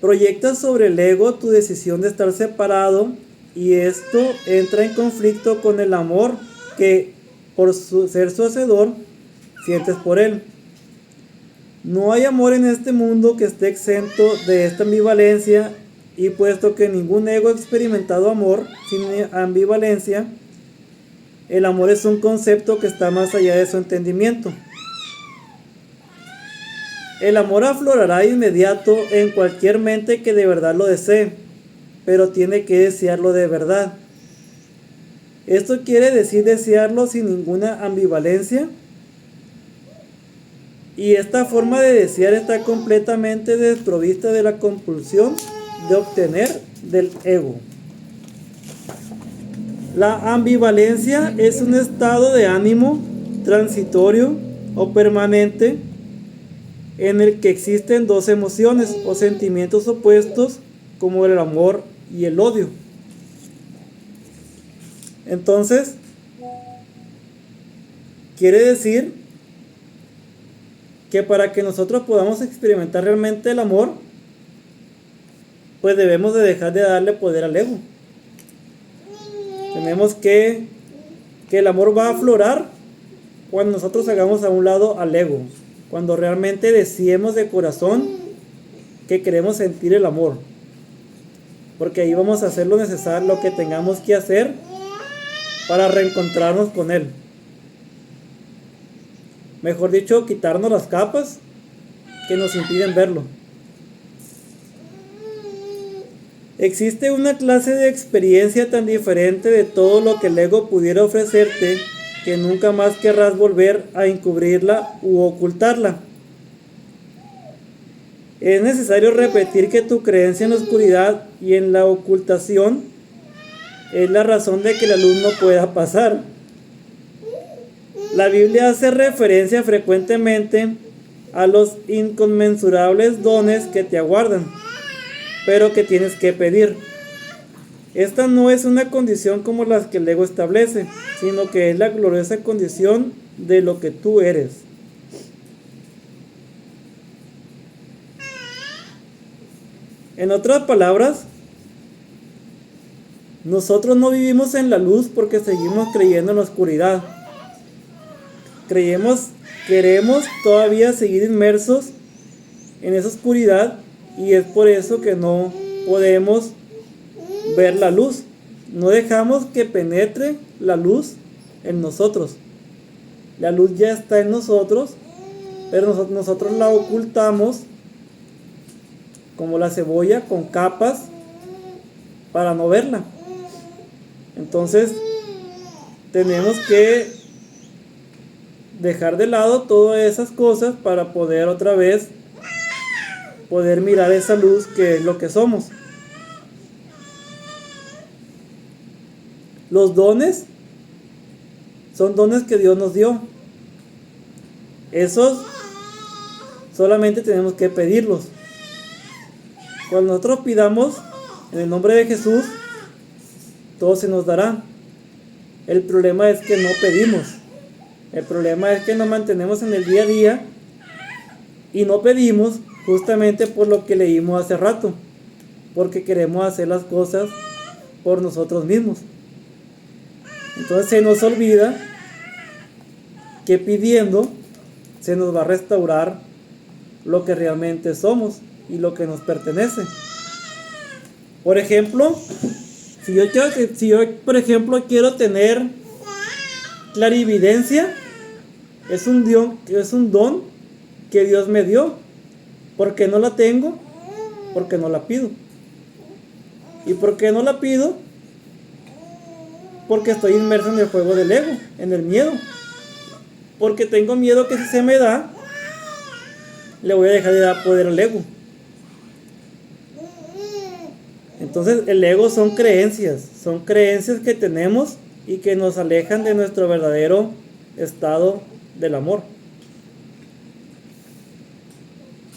Proyectas sobre el ego tu decisión de estar separado y esto entra en conflicto con el amor que, por ser su hacedor, sientes por él. No hay amor en este mundo que esté exento de esta ambivalencia y puesto que ningún ego ha experimentado amor sin ambivalencia, el amor es un concepto que está más allá de su entendimiento. El amor aflorará de inmediato en cualquier mente que de verdad lo desee, pero tiene que desearlo de verdad. Esto quiere decir desearlo sin ninguna ambivalencia. Y esta forma de desear está completamente desprovista de la compulsión de obtener del ego. La ambivalencia es un estado de ánimo transitorio o permanente en el que existen dos emociones o sentimientos opuestos como el amor y el odio. Entonces, quiere decir que para que nosotros podamos experimentar realmente el amor, pues debemos de dejar de darle poder al ego. Tenemos que el amor va a aflorar cuando nosotros hagamos a un lado al ego, cuando realmente deseemos de corazón que queremos sentir el amor, porque ahí vamos a hacer lo necesario, lo que tengamos que hacer para reencontrarnos con él. Mejor dicho, quitarnos las capas que nos impiden verlo. Existe una clase de experiencia tan diferente de todo lo que el ego pudiera ofrecerte que nunca más querrás volver a encubrirla u ocultarla. Es necesario repetir que tu creencia en la oscuridad y en la ocultación es la razón de que la luz no pueda pasar. La Biblia hace referencia frecuentemente a los inconmensurables dones que te aguardan, pero que tienes que pedir. Esta no es una condición como las que el ego establece, sino que es la gloriosa condición de lo que tú eres. En otras palabras, nosotros no vivimos en la luz porque seguimos creyendo en la oscuridad. Queremos todavía seguir inmersos en esa oscuridad, y es por eso que no podemos ver la luz. No dejamos que penetre la luz en nosotros. La luz ya está en nosotros, pero nosotros la ocultamos como la cebolla, con capas, para no verla. Entonces tenemos que dejar de lado todas esas cosas para poder otra vez poder mirar esa luz que es lo que somos. Los dones son dones que Dios nos dio. Esos solamente tenemos que pedirlos. Cuando nosotros pidamos en el nombre de Jesús, todo se nos dará. El problema es que no pedimos. El problema es que nos mantenemos en el día a día y no pedimos, justamente por lo que leímos hace rato, porque queremos hacer las cosas por nosotros mismos. Entonces se nos olvida que pidiendo se nos va a restaurar lo que realmente somos y lo que nos pertenece. Por ejemplo, si yo por ejemplo quiero tener clarividencia, es un don que Dios me dio. ¿Por qué no la tengo? Porque no la pido. ¿Y por qué no la pido? Porque estoy inmerso en el juego del ego, en el miedo. Porque tengo miedo que si se me da, le voy a dejar de dar poder al ego. Entonces el ego son creencias que tenemos y que nos alejan de nuestro verdadero estado del amor.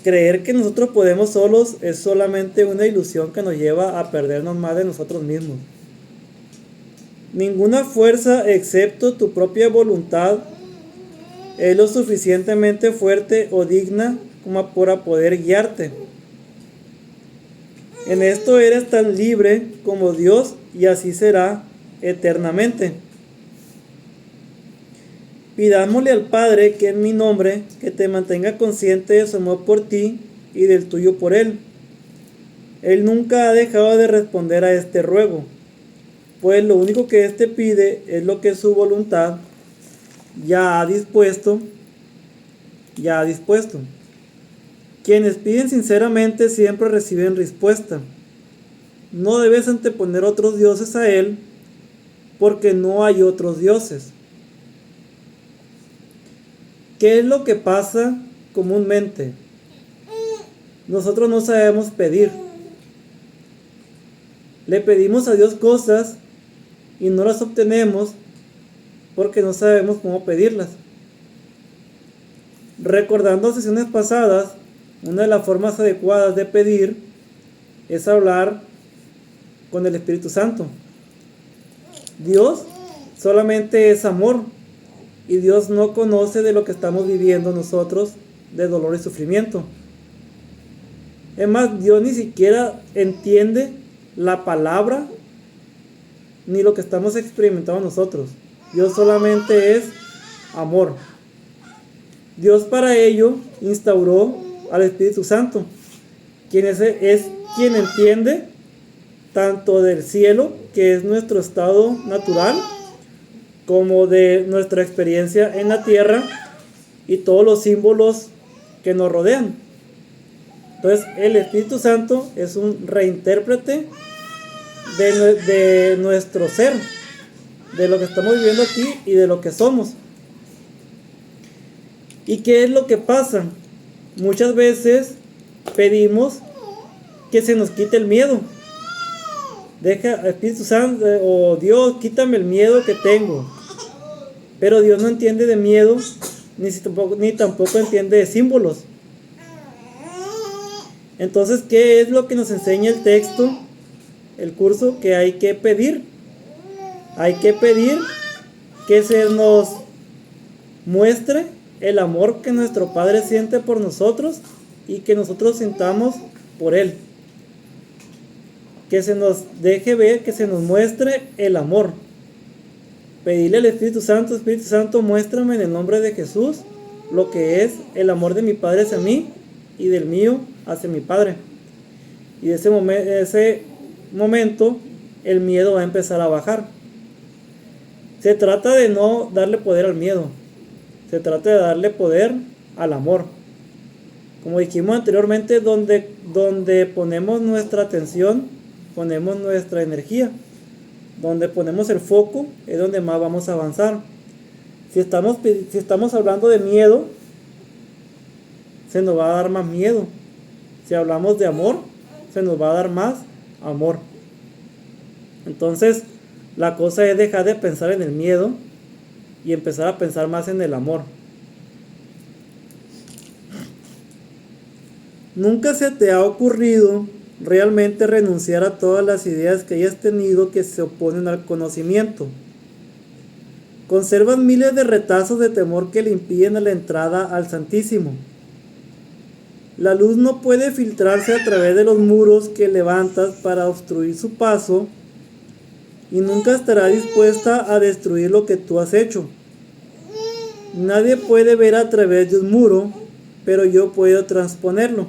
Creer que nosotros podemos solos es solamente una ilusión que nos lleva a perdernos más de nosotros mismos. Ninguna fuerza excepto tu propia voluntad es lo suficientemente fuerte o digna como para poder guiarte. En esto eres tan libre como Dios y así será eternamente. Pidámosle al Padre que en mi nombre, que te mantenga consciente de su amor por ti y del tuyo por Él. Él nunca ha dejado de responder a este ruego, pues lo único que éste pide es lo que su voluntad ya ha dispuesto. Quienes piden sinceramente siempre reciben respuesta. No debes anteponer otros dioses a Él, porque no hay otros dioses. ¿Qué es lo que pasa comúnmente? Nosotros no sabemos pedir. Le pedimos a Dios cosas y no las obtenemos porque no sabemos cómo pedirlas. Recordando sesiones pasadas, una de las formas adecuadas de pedir es hablar con el Espíritu Santo. Dios solamente es amor y Dios no conoce de lo que estamos viviendo nosotros de dolor y sufrimiento. Es más, Dios ni siquiera entiende la palabra ni lo que estamos experimentando nosotros. Dios solamente es amor. Dios para ello instauró al Espíritu Santo, quien es quien entiende tanto del cielo, que es nuestro estado natural, como de nuestra experiencia en la tierra y todos los símbolos que nos rodean. Entonces el Espíritu Santo es un reintérprete de nuestro ser, de lo que estamos viviendo aquí y de lo que somos. ¿Y qué es lo que pasa? Muchas veces pedimos que se nos quite el miedo. Deja, Espíritu Santo, o Dios, quítame el miedo que tengo. Pero Dios no entiende de miedo, ni tampoco entiende de símbolos. Entonces, ¿qué es lo que nos enseña el texto, el curso? Que hay que pedir. Hay que pedir que se nos muestre el amor que nuestro Padre siente por nosotros y que nosotros sintamos por Él. Que se nos deje ver, que se nos muestre el amor. Pedirle al Espíritu Santo, muéstrame en el nombre de Jesús lo que es el amor de mi Padre hacia mí y del mío hacia mi Padre. Y ese momento el miedo va a empezar a bajar. Se trata de no darle poder al miedo. Se trata de darle poder al amor. Como dijimos anteriormente, donde ponemos nuestra atención, ponemos nuestra energía. Donde ponemos el foco es donde más vamos a avanzar. Si estamos hablando de miedo, se nos va a dar más miedo. Si hablamos de amor, se nos va a dar más amor. Entonces, la cosa es dejar de pensar en el miedo y empezar a pensar más en el amor. ¿Nunca se te ha ocurrido realmente renunciar a todas las ideas que hayas tenido que se oponen al conocimiento? Conservas miles de retazos de temor que le impiden la entrada al Santísimo. La luz no puede filtrarse a través de los muros que levantas para obstruir su paso y nunca estará dispuesta a destruir lo que tú has hecho. Nadie puede ver a través de un muro, pero yo puedo transponerlo.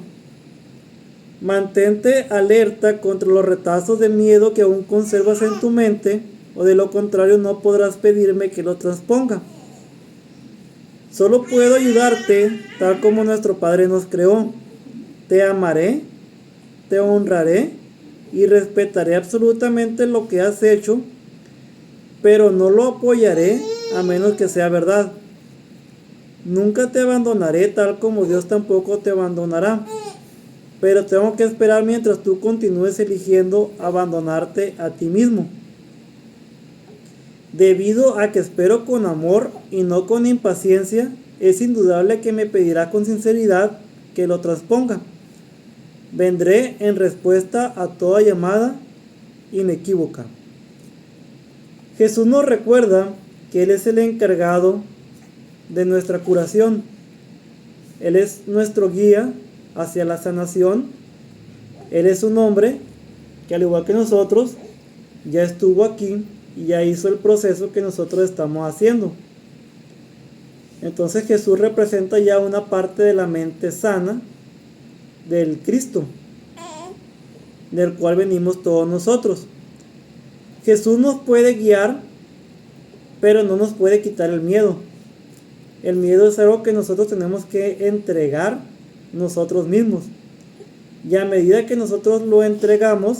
Mantente alerta contra los retazos de miedo que aún conservas en tu mente, o de lo contrario no podrás pedirme que lo transponga. Solo puedo ayudarte tal como nuestro Padre nos creó. Te amaré, te honraré y respetaré absolutamente lo que has hecho, pero no lo apoyaré a menos que sea verdad. Nunca te abandonaré tal como Dios tampoco te abandonará, pero tengo que esperar mientras tú continúes eligiendo abandonarte a ti mismo. Debido a que espero con amor y no con impaciencia, es indudable que me pedirá con sinceridad que lo transponga. Vendré en respuesta a toda llamada inequívoca. Jesús nos recuerda que Él es el encargado de nuestra curación. Él es nuestro guía hacia la sanación. Él es un hombre que, al igual que nosotros, ya estuvo aquí y ya hizo el proceso que nosotros estamos haciendo. Entonces Jesús representa ya una parte de la mente sana del Cristo, del cual venimos todos nosotros. Jesús nos puede guiar, pero no nos puede quitar el miedo. El miedo es algo que nosotros tenemos que entregar nosotros mismos. Y a medida que nosotros lo entregamos,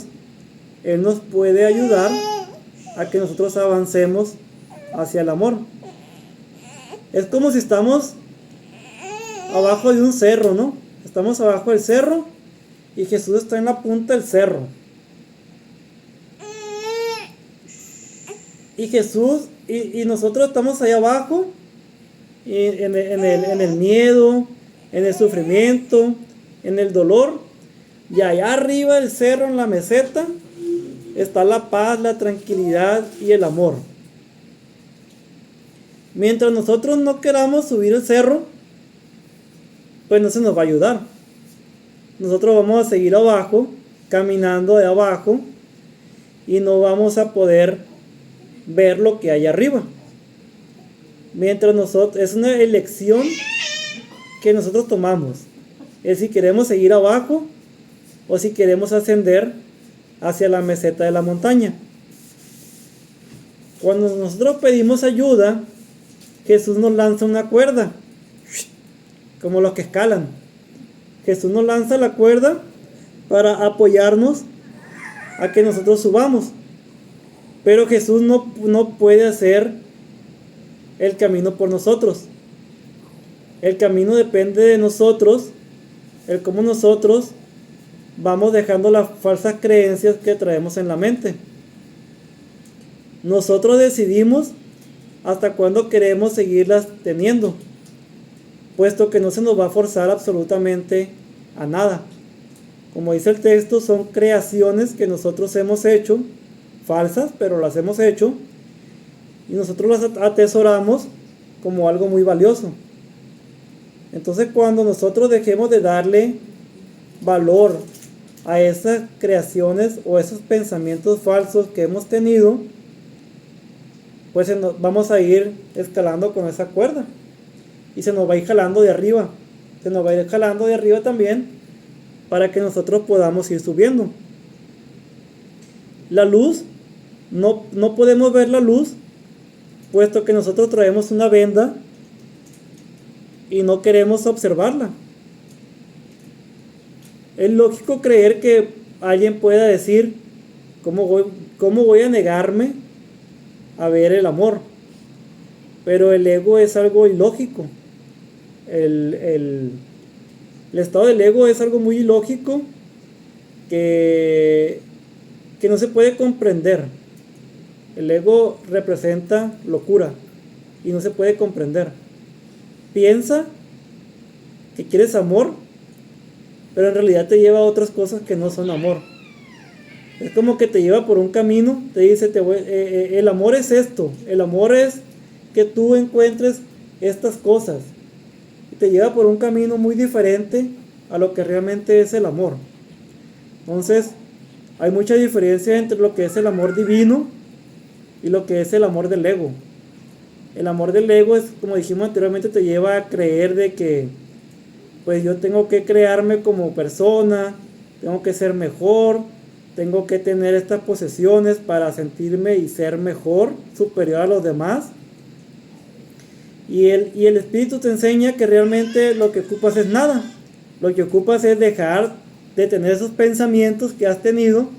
Él nos puede ayudar a que nosotros avancemos hacia el amor. Es como si estamos abajo de un cerro, ¿no? Estamos abajo del cerro y Jesús está en la punta del cerro. Y Jesús y nosotros estamos ahí abajo y en el miedo, en el sufrimiento, en el dolor. Y allá arriba del cerro, en la meseta, está la paz, la tranquilidad y el amor. Mientras nosotros no queramos subir el cerro, pues no se nos va a ayudar. nosotros vamos a seguir abajo, caminando de abajo, y no vamos a poder ver lo que hay arriba. Mientras nosotros, es una elección que nosotros tomamos. Es si queremos seguir abajo o si queremos ascender hacia la meseta de la montaña. Cuando nosotros pedimos ayuda, Jesús nos lanza una cuerda, como los que escalan. Jesús nos lanza la cuerda para apoyarnos a que nosotros subamos. Pero Jesús no puede hacer el camino por nosotros. El camino depende de nosotros, el cómo nosotros vamos dejando las falsas creencias que traemos en la mente. Nosotros decidimos hasta cuándo queremos seguirlas teniendo, puesto que no se nos va a forzar absolutamente a nada. Como dice el texto, son creaciones que nosotros hemos hecho, falsas, pero las hemos hecho, y nosotros las atesoramos como algo muy valioso. Entonces, cuando nosotros dejemos de darle valor a esas creaciones o esos pensamientos falsos que hemos tenido, pues vamos a ir escalando con esa cuerda y se nos va a ir jalando de arriba. Se nos va a ir jalando de arriba también para que nosotros podamos ir subiendo. La luz, no podemos ver la luz, puesto que nosotros traemos una venda y no queremos observarla. Es lógico creer que alguien pueda decir, ¿cómo voy a negarme a ver el amor? Pero el ego es algo ilógico. El estado del ego es algo muy ilógico que no se puede comprender. El ego representa locura y no se puede comprender. Piensa que quieres amor, pero en realidad te lleva a otras cosas que no son amor. Es como que te lleva por un camino, te dice, el amor es esto, el amor es que tú encuentres estas cosas. Y te lleva por un camino muy diferente a lo que realmente es el amor. Entonces, hay mucha diferencia entre lo que es el amor divino y lo que es el amor del ego. El amor del ego es, como dijimos anteriormente, te lleva a creer de que pues yo tengo que crearme como persona, tengo que ser mejor, tengo que tener estas posesiones para sentirme y ser mejor, superior a los demás. Y el espíritu te enseña que realmente lo que ocupas es nada. Lo que ocupas es dejar de tener esos pensamientos que has tenido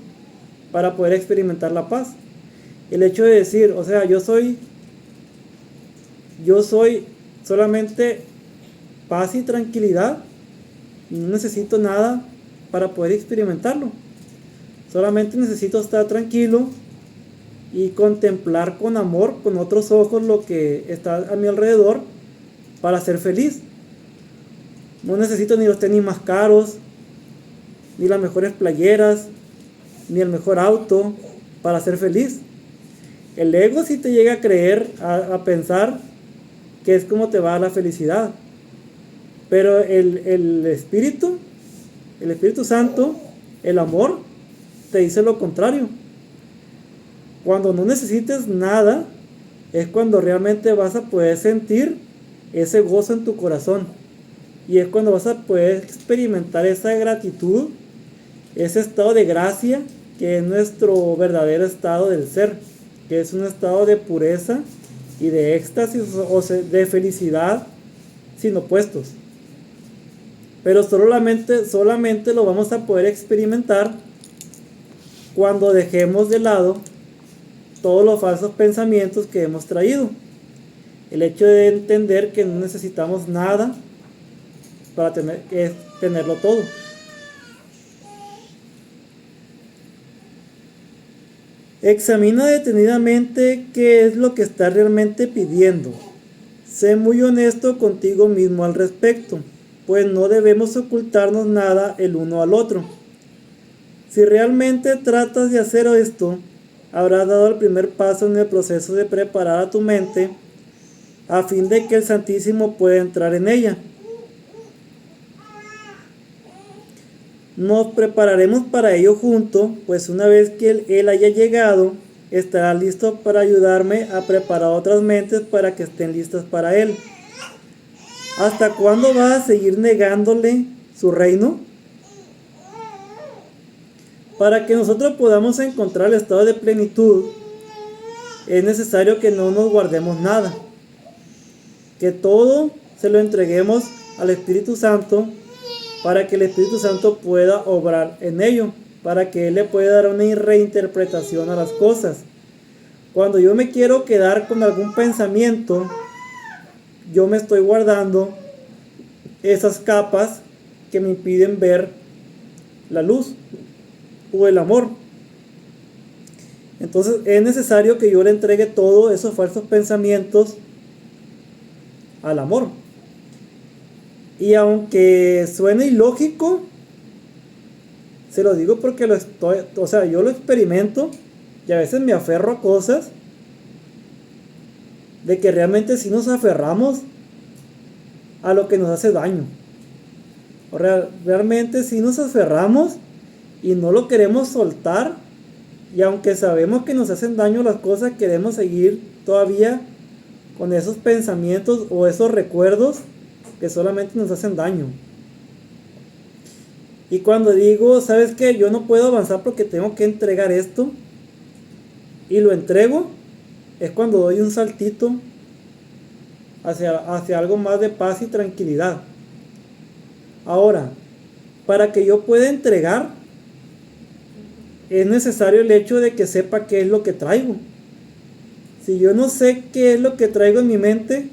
para poder experimentar la paz. El hecho de decir, o sea, yo soy solamente paz y tranquilidad, no necesito nada para poder experimentarlo. Solamente necesito estar tranquilo y contemplar con amor, con otros ojos, lo que está a mi alrededor para ser feliz. No necesito ni los tenis más caros, ni las mejores playeras, ni el mejor auto para ser feliz. El ego sí te llega a creer, a pensar que es como te va a la felicidad. Pero el Espíritu Santo, el amor, te dice lo contrario. Cuando no necesites nada, es cuando realmente vas a poder sentir ese gozo en tu corazón. Y es cuando vas a poder experimentar esa gratitud, ese estado de gracia, que es nuestro verdadero estado del ser, que es un estado de pureza y de éxtasis o de felicidad sin opuestos. Pero solamente lo vamos a poder experimentar cuando dejemos de lado todos los falsos pensamientos que hemos traído. El hecho de entender que no necesitamos nada para tenerlo todo. Examina detenidamente qué es lo que estás realmente pidiendo. Sé muy honesto contigo mismo al respecto, pues no debemos ocultarnos nada el uno al otro. Si realmente tratas de hacer esto, habrás dado el primer paso en el proceso de preparar a tu mente a fin de que el Santísimo pueda entrar en ella. Nos prepararemos para ello juntos, pues una vez que él haya llegado, estará listo para ayudarme a preparar otras mentes para que estén listas para él. ¿Hasta cuándo vas a seguir negándole su reino? Para que nosotros podamos encontrar el estado de plenitud, es necesario que no nos guardemos nada, que todo se lo entreguemos al Espíritu Santo para que el Espíritu Santo pueda obrar en ello, para que Él le pueda dar una reinterpretación a las cosas. Cuando yo me quiero quedar con algún pensamiento, yo me estoy guardando esas capas que me impiden ver la luz o el amor. Entonces es necesario que yo le entregue todos esos falsos pensamientos al amor. Y aunque suene ilógico, se lo digo porque yo lo experimento y a veces me aferro a cosas de que realmente sí nos aferramos a lo que nos hace daño. Realmente sí nos aferramos y no lo queremos soltar, y aunque sabemos que nos hacen daño las cosas, queremos seguir todavía con esos pensamientos o esos recuerdos que solamente nos hacen daño. Y cuando digo, ¿sabes qué? Yo no puedo avanzar porque tengo que entregar esto, y lo entrego, es cuando doy un saltito hacia algo más de paz y tranquilidad. Ahora, para que yo pueda entregar, es necesario el hecho de que sepa qué es lo que traigo. Si yo no sé qué es lo que traigo en mi mente,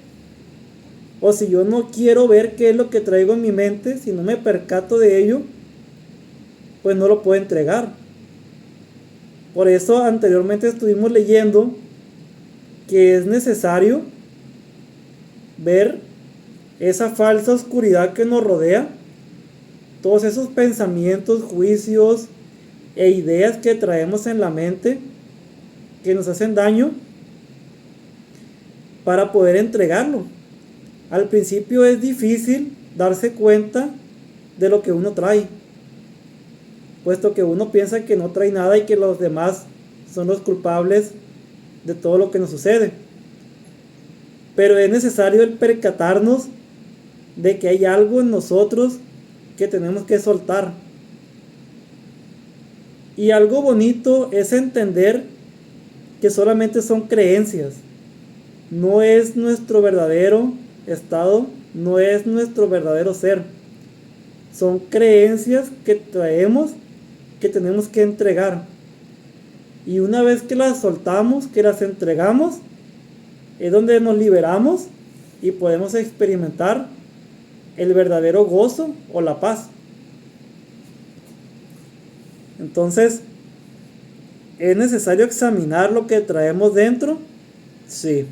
o si yo no quiero ver qué es lo que traigo en mi mente, si no me percato de ello, pues no lo puedo entregar. Por eso anteriormente estuvimos leyendo que es necesario ver esa falsa oscuridad que nos rodea, todos esos pensamientos, juicios e ideas que traemos en la mente que nos hacen daño, para poder entregarlo. Al principio es difícil darse cuenta de lo que uno trae, puesto que uno piensa que no trae nada y que los demás son los culpables de todo lo que nos sucede. Pero es necesario el percatarnos de que hay algo en nosotros que tenemos que soltar. Y algo bonito es entender que solamente son creencias. No es nuestro verdadero estado, no es nuestro verdadero ser. Son creencias que traemos, que tenemos que entregar. Y una vez que las soltamos, que las entregamos, es donde nos liberamos y podemos experimentar el verdadero gozo o la paz. Entonces, ¿es necesario examinar lo que traemos dentro? Sí.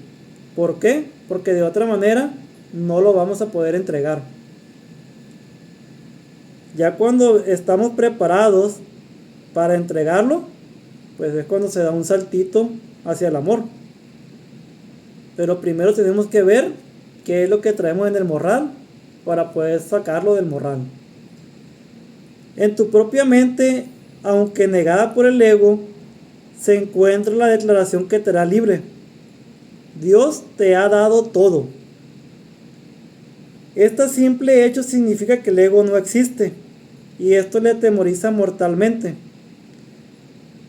¿Por qué? Porque de otra manera no lo vamos a poder entregar. Ya cuando estamos preparados para entregarlo, pues es cuando se da un saltito hacia el amor. Pero primero tenemos que ver qué es lo que traemos en el morral para poder sacarlo del morral. En tu propia mente, aunque negada por el ego, se encuentra la declaración que te hará libre. Dios te ha dado todo. Este simple hecho significa que el ego no existe, y esto le atemoriza mortalmente.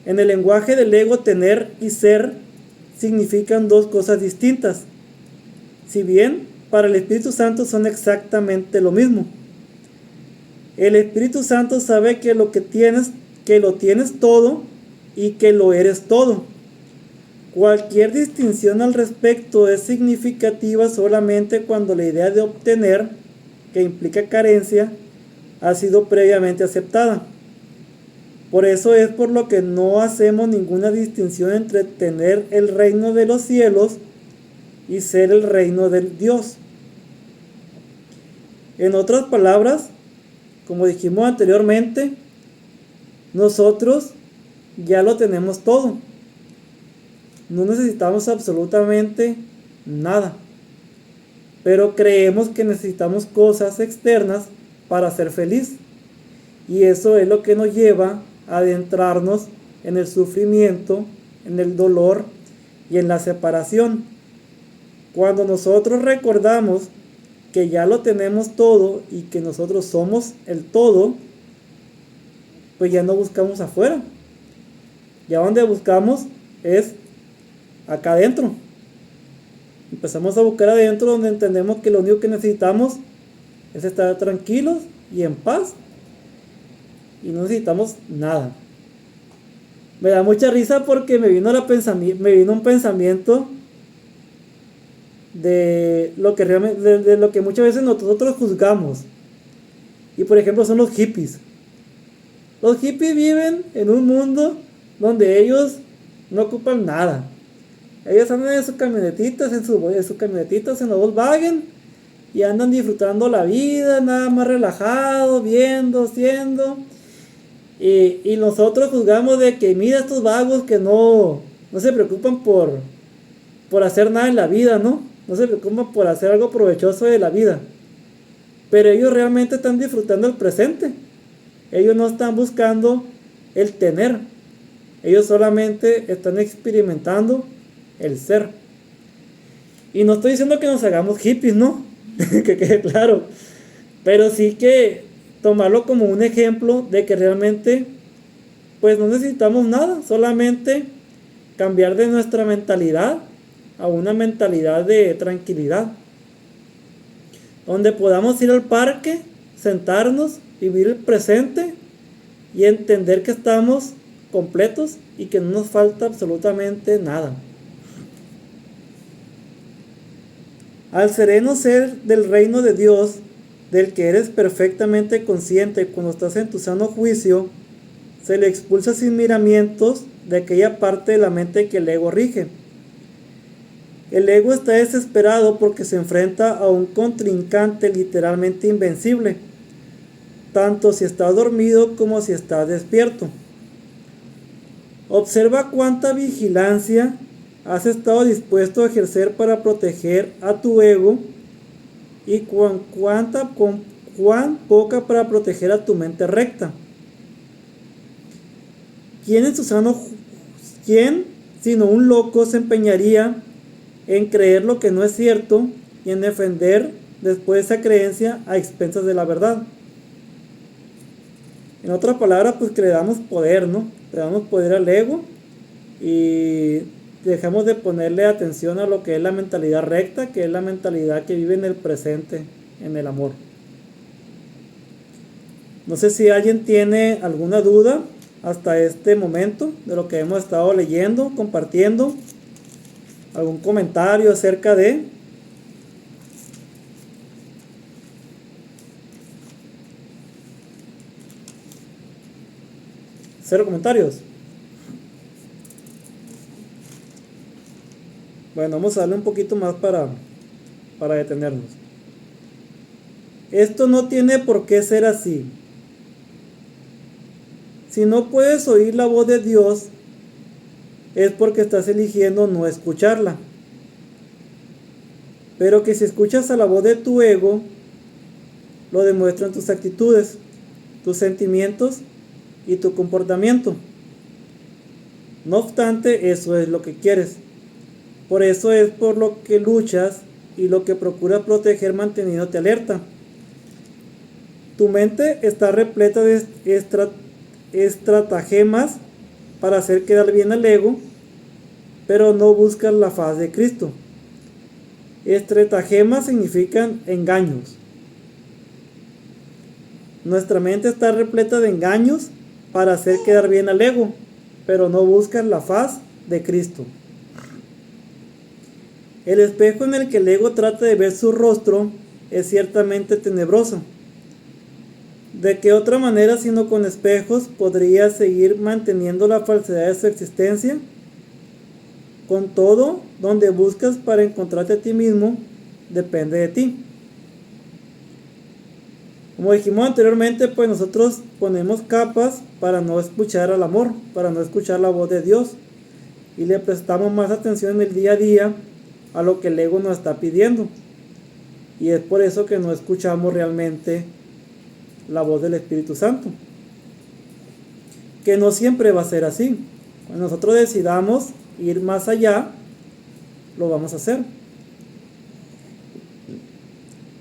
En el lenguaje del ego, tener y ser significan dos cosas distintas, si bien para el Espíritu Santo son exactamente lo mismo. El Espíritu Santo sabe que lo tienes todo y que lo eres todo. Cualquier distinción al respecto es significativa solamente cuando la idea de obtener, que implica carencia, ha sido previamente aceptada. Por eso es por lo que no hacemos ninguna distinción entre tener el reino de los cielos y ser el reino del Dios. En otras palabras, como dijimos anteriormente, nosotros ya lo tenemos todo. No necesitamos absolutamente nada. Pero creemos que necesitamos cosas externas para ser feliz. Y eso es lo que nos lleva a adentrarnos en el sufrimiento, en el dolor y en la separación. Cuando nosotros recordamos que ya lo tenemos todo y que nosotros somos el todo, pues ya no buscamos afuera. Ya donde buscamos es acá adentro. Empezamos a buscar adentro, donde entendemos que lo único que necesitamos es estar tranquilos y en paz. Y no necesitamos nada. Me da mucha risa porque me vino un pensamiento de lo que realmente, de lo que muchas veces nosotros juzgamos. Y por ejemplo son los hippies. Los hippies viven en un mundo donde ellos no ocupan nada. Ellos andan en sus camionetitas, en la Volkswagen, y andan disfrutando la vida, nada más relajados, viendo, haciendo. Y nosotros juzgamos de que mira estos vagos que no se preocupan por hacer nada en la vida, ¿no? No se preocupan por hacer algo provechoso de la vida. Pero ellos realmente están disfrutando el presente. Ellos no están buscando el tener. Ellos solamente están experimentando el ser. Y no estoy diciendo que nos hagamos hippies, ¿no? Que quede claro. Pero sí que tomarlo como un ejemplo de que realmente pues no necesitamos nada, solamente cambiar de nuestra mentalidad a una mentalidad de tranquilidad, donde podamos ir al parque, sentarnos, vivir el presente y entender que estamos completos y que no nos falta absolutamente nada. Al sereno ser del reino de Dios, del que eres perfectamente consciente cuando estás en tu sano juicio, se le expulsa sin miramientos de aquella parte de la mente que el ego rige. El ego está desesperado porque se enfrenta a un contrincante literalmente invencible, tanto si está dormido como si está despierto. Observa cuánta vigilancia has estado dispuesto a ejercer para proteger a tu ego y cuán poca para proteger a tu mente recta. ¿Quién sino un loco se empeñaría en creer lo que no es cierto y en defender después esa creencia a expensas de la verdad? En otras palabras, pues que le damos poder, ¿no? Le damos poder al ego y dejamos de ponerle atención a lo que es la mentalidad recta, que es la mentalidad que vive en el presente, en el amor. No sé si alguien tiene alguna duda hasta este momento de lo que hemos estado leyendo, compartiendo, algún comentario acerca de... ¿Cero comentarios? Bueno, vamos a darle un poquito más para detenernos. Esto no tiene por qué ser así. Si no puedes oír la voz de Dios, es porque estás eligiendo no escucharla. Pero que si escuchas a la voz de tu ego, lo demuestran tus actitudes, tus sentimientos y tu comportamiento. No obstante, eso es lo que quieres. Por eso es por lo que luchas y lo que procuras proteger manteniéndote alerta. Tu mente está repleta de estratagemas para hacer quedar bien al ego, pero no buscas la faz de Cristo. Estratagemas significan engaños. Nuestra mente está repleta de engaños para hacer quedar bien al ego, pero no buscas la faz de Cristo. El espejo en el que el ego trata de ver su rostro es ciertamente tenebroso. ¿De qué otra manera sino con espejos podrías seguir manteniendo la falsedad de su existencia? Con todo, donde buscas para encontrarte a ti mismo, depende de ti. Como dijimos anteriormente, pues nosotros ponemos capas para no escuchar al amor, para no escuchar la voz de Dios. Y le prestamos más atención en el día a día a lo que el ego nos está pidiendo. Y es por eso que no escuchamos realmente la voz del Espíritu Santo. que no siempre va a ser así. Cuando nosotros decidamos ir más allá, lo vamos a hacer.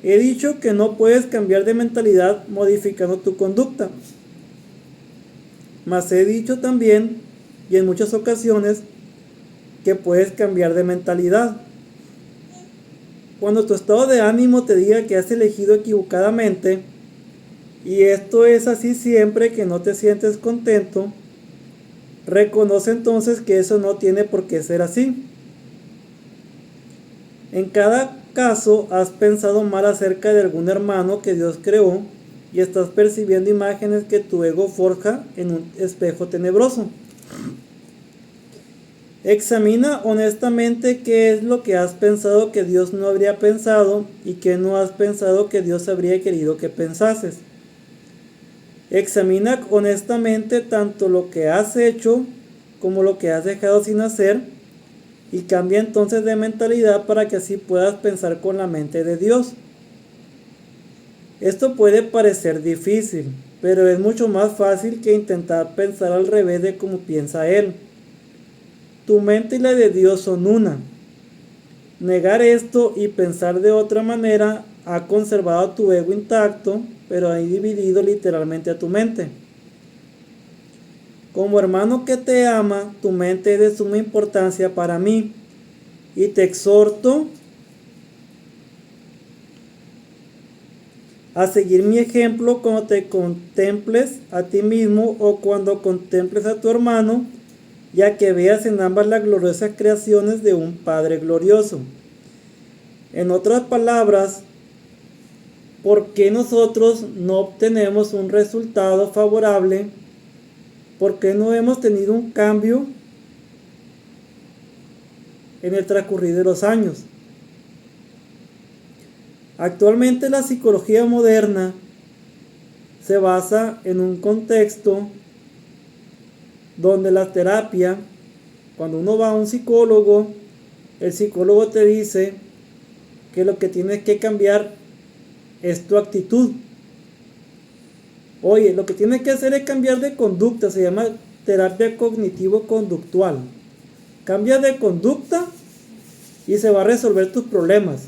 He dicho que no puedes cambiar de mentalidad modificando tu conducta. Mas he dicho también, y en muchas ocasiones, que puedes cambiar de mentalidad. Cuando tu estado de ánimo te diga que has elegido equivocadamente, y esto es así siempre que no te sientes contento, reconoce entonces que eso no tiene por qué ser así. En cada caso has pensado mal acerca de algún hermano que Dios creó y estás percibiendo imágenes que tu ego forja en un espejo tenebroso. Examina honestamente qué es lo que has pensado que Dios no habría pensado y qué no has pensado que Dios habría querido que pensases. Examina honestamente tanto lo que has hecho como lo que has dejado sin hacer y cambia entonces de mentalidad para que así puedas pensar con la mente de Dios. Esto puede parecer difícil, pero es mucho más fácil que intentar pensar al revés de como piensa Él. Tu mente y la de Dios son una. Negar esto y pensar de otra manera ha conservado tu ego intacto, pero ha dividido literalmente a tu mente. Como hermano que te ama, tu mente es de suma importancia para mí y te exhorto a seguir mi ejemplo cuando te contemples a ti mismo o cuando contemples a tu hermano, ya que veas en ambas las gloriosas creaciones de un Padre glorioso. En otras palabras, ¿por qué nosotros no obtenemos un resultado favorable? ¿Por qué no hemos tenido un cambio en el transcurrir de los años? Actualmente la psicología moderna se basa en un contexto donde la terapia, cuando uno va a un psicólogo, el psicólogo te dice que lo que tienes que cambiar es tu actitud. Oye, lo que tienes que hacer es cambiar de conducta, se llama terapia cognitivo-conductual. Cambia de conducta y se va a resolver tus problemas.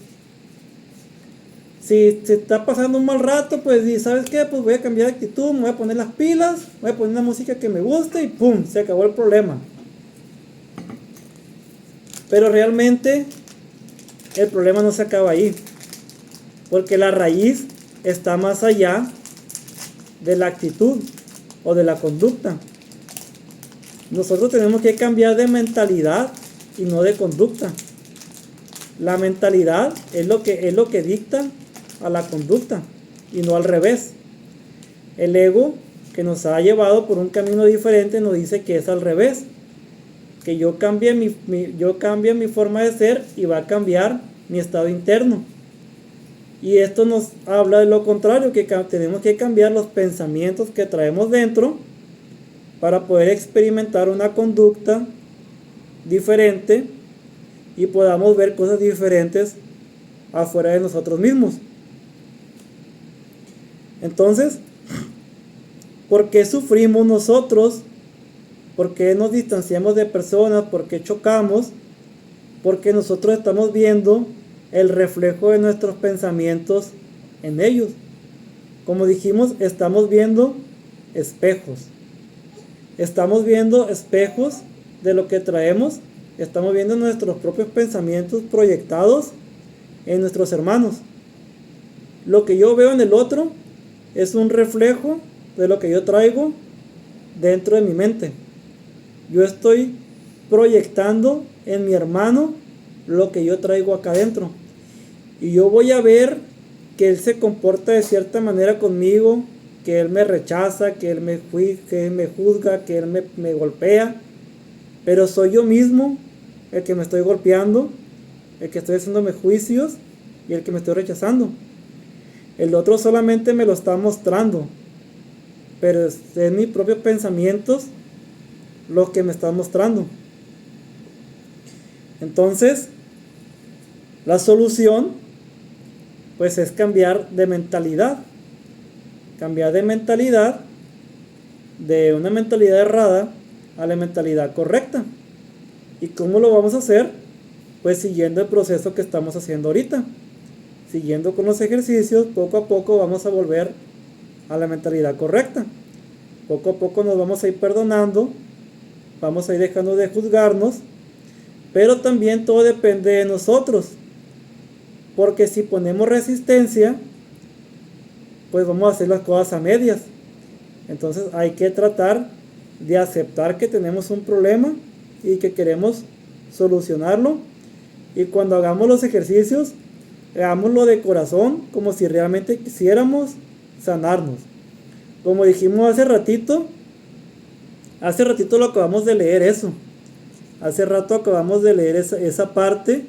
Si se está pasando un mal rato, pues ¿sabes qué? Pues voy a cambiar de actitud, me voy a poner las pilas, voy a poner una música que me guste y ¡pum! Se acabó el problema. Pero realmente el problema no se acaba ahí, porque la raíz está más allá de la actitud o de la conducta. Nosotros tenemos que cambiar de mentalidad y no de conducta. La mentalidad es lo que dicta a la conducta y no al revés. El ego que nos ha llevado por un camino diferente nos dice que es al revés, que yo cambie mi forma de ser y va a cambiar mi estado interno. Y esto nos habla de lo contrario, que tenemos que cambiar los pensamientos que traemos dentro para poder experimentar una conducta diferente y podamos ver cosas diferentes afuera de nosotros mismos. Entonces, ¿por qué sufrimos nosotros? ¿Por qué nos distanciamos de personas? ¿Por qué chocamos? Porque nosotros estamos viendo el reflejo de nuestros pensamientos en ellos. Como dijimos, estamos viendo espejos. Estamos viendo espejos de lo que traemos. Estamos viendo nuestros propios pensamientos proyectados en nuestros hermanos. Lo que yo veo en el otro es un reflejo de lo que yo traigo dentro de mi mente. Yo estoy proyectando en mi hermano lo que yo traigo acá adentro. Y yo voy a ver que él se comporta de cierta manera conmigo, que él me rechaza, que él me juzga, que él me golpea. Pero soy yo mismo el que me estoy golpeando, el que estoy haciéndome juicios y el que me estoy rechazando. El otro solamente me lo está mostrando, pero es mis propios pensamientos los que me están mostrando. Entonces, la solución pues es cambiar de mentalidad. Cambiar de mentalidad de una mentalidad errada a la mentalidad correcta. ¿Y cómo lo vamos a hacer? Pues siguiendo el proceso que estamos haciendo ahorita. Siguiendo con los ejercicios, poco a poco vamos a volver a la mentalidad correcta. Poco a poco nos vamos a ir perdonando, vamos a ir dejando de juzgarnos, pero también todo depende de nosotros. Porque si ponemos resistencia, pues vamos a hacer las cosas a medias. Entonces hay que tratar de aceptar que tenemos un problema y que queremos solucionarlo. Y cuando hagamos los ejercicios, hagámoslo de corazón, como si realmente quisiéramos sanarnos. Como dijimos hace ratito lo acabamos de leer eso. Hace rato acabamos de leer esa parte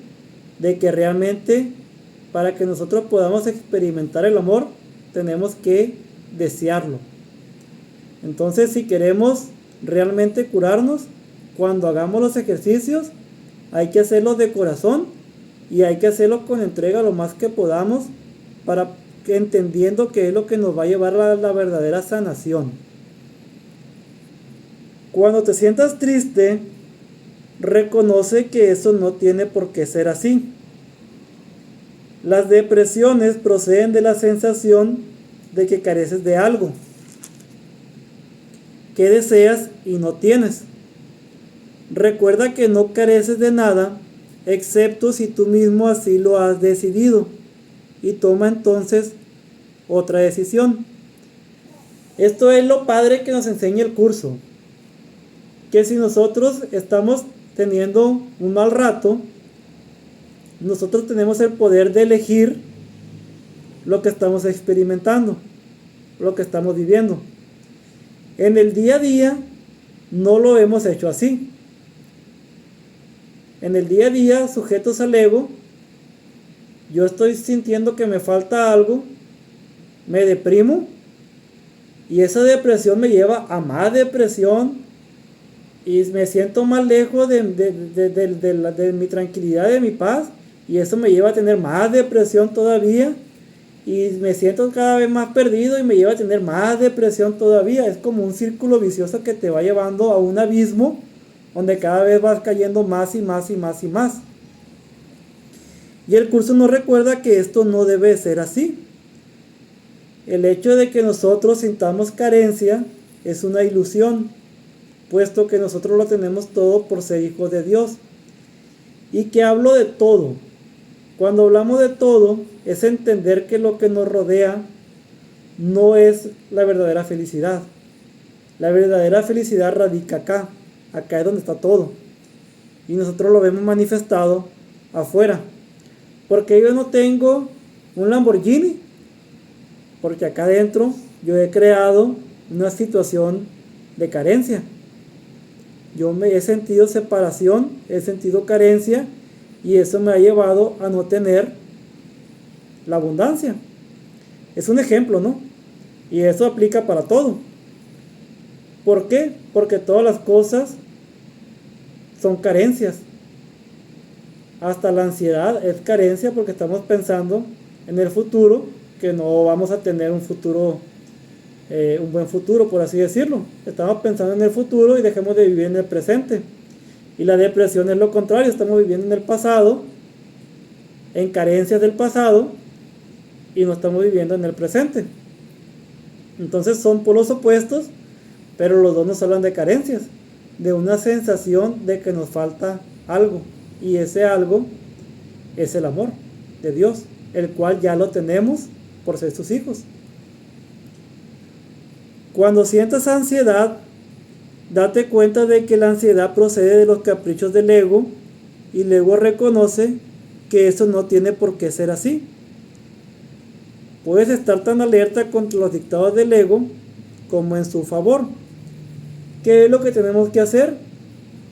de que realmente para que nosotros podamos experimentar el amor, tenemos que desearlo. Entonces, si queremos realmente curarnos, cuando hagamos los ejercicios, hay que hacerlo de corazón y hay que hacerlo con entrega lo más que podamos, para que entendiendo que es lo que nos va a llevar a la verdadera sanación. Cuando te sientas triste, reconoce que eso no tiene por qué ser así. Las depresiones proceden de la sensación de que careces de algo que deseas y no tienes. Recuerda que no careces de nada, excepto si tú mismo así lo has decidido, y toma entonces otra decisión. Esto es lo padre que nos enseña el curso, que si nosotros estamos teniendo un mal rato, nosotros tenemos el poder de elegir lo que estamos experimentando, lo que estamos viviendo. En el día a día no lo hemos hecho así. En el día a día, sujetos al ego, yo estoy sintiendo que me falta algo, me deprimo, y esa depresión me lleva a más depresión, y me siento más lejos de mi tranquilidad, de mi paz, y eso me lleva a tener más depresión todavía, y me siento cada vez más perdido y me lleva a tener más depresión todavía. Es como un círculo vicioso que te va llevando a un abismo donde cada vez vas cayendo más y más y más y más. Y el curso nos recuerda que esto no debe ser así. El hecho de que nosotros sintamos carencia es una ilusión, puesto que nosotros lo tenemos todo por ser hijos de Dios. Y que hablo de todo. Cuando hablamos de todo, es entender que lo que nos rodea no es la verdadera felicidad. La verdadera felicidad radica acá. Acá es donde está todo. Y nosotros lo vemos manifestado afuera. Porque yo no tengo un Lamborghini, porque acá adentro yo he creado una situación de carencia. Yo me he sentido separación, he sentido carencia, y eso me ha llevado a no tener la abundancia. Es un ejemplo, ¿no? Y eso aplica para todo. ¿Por qué? Porque todas las cosas son carencias. Hasta la ansiedad es carencia, porque estamos pensando en el futuro, que no vamos a tener un futuro, un buen futuro, por así decirlo. Estamos pensando en el futuro y dejemos de vivir en el presente. Y la depresión es lo contrario, estamos viviendo en el pasado, en carencias del pasado, y no estamos viviendo en el presente. Entonces son polos opuestos, pero los dos nos hablan de carencias, de una sensación de que nos falta algo, y ese algo es el amor de Dios, el cual ya lo tenemos por ser sus hijos. Cuando sientas ansiedad, date cuenta de que la ansiedad procede de los caprichos del ego, y luego reconoce que eso no tiene por qué ser así. Puedes estar tan alerta contra los dictados del ego como en su favor. ¿Qué es lo que tenemos que hacer?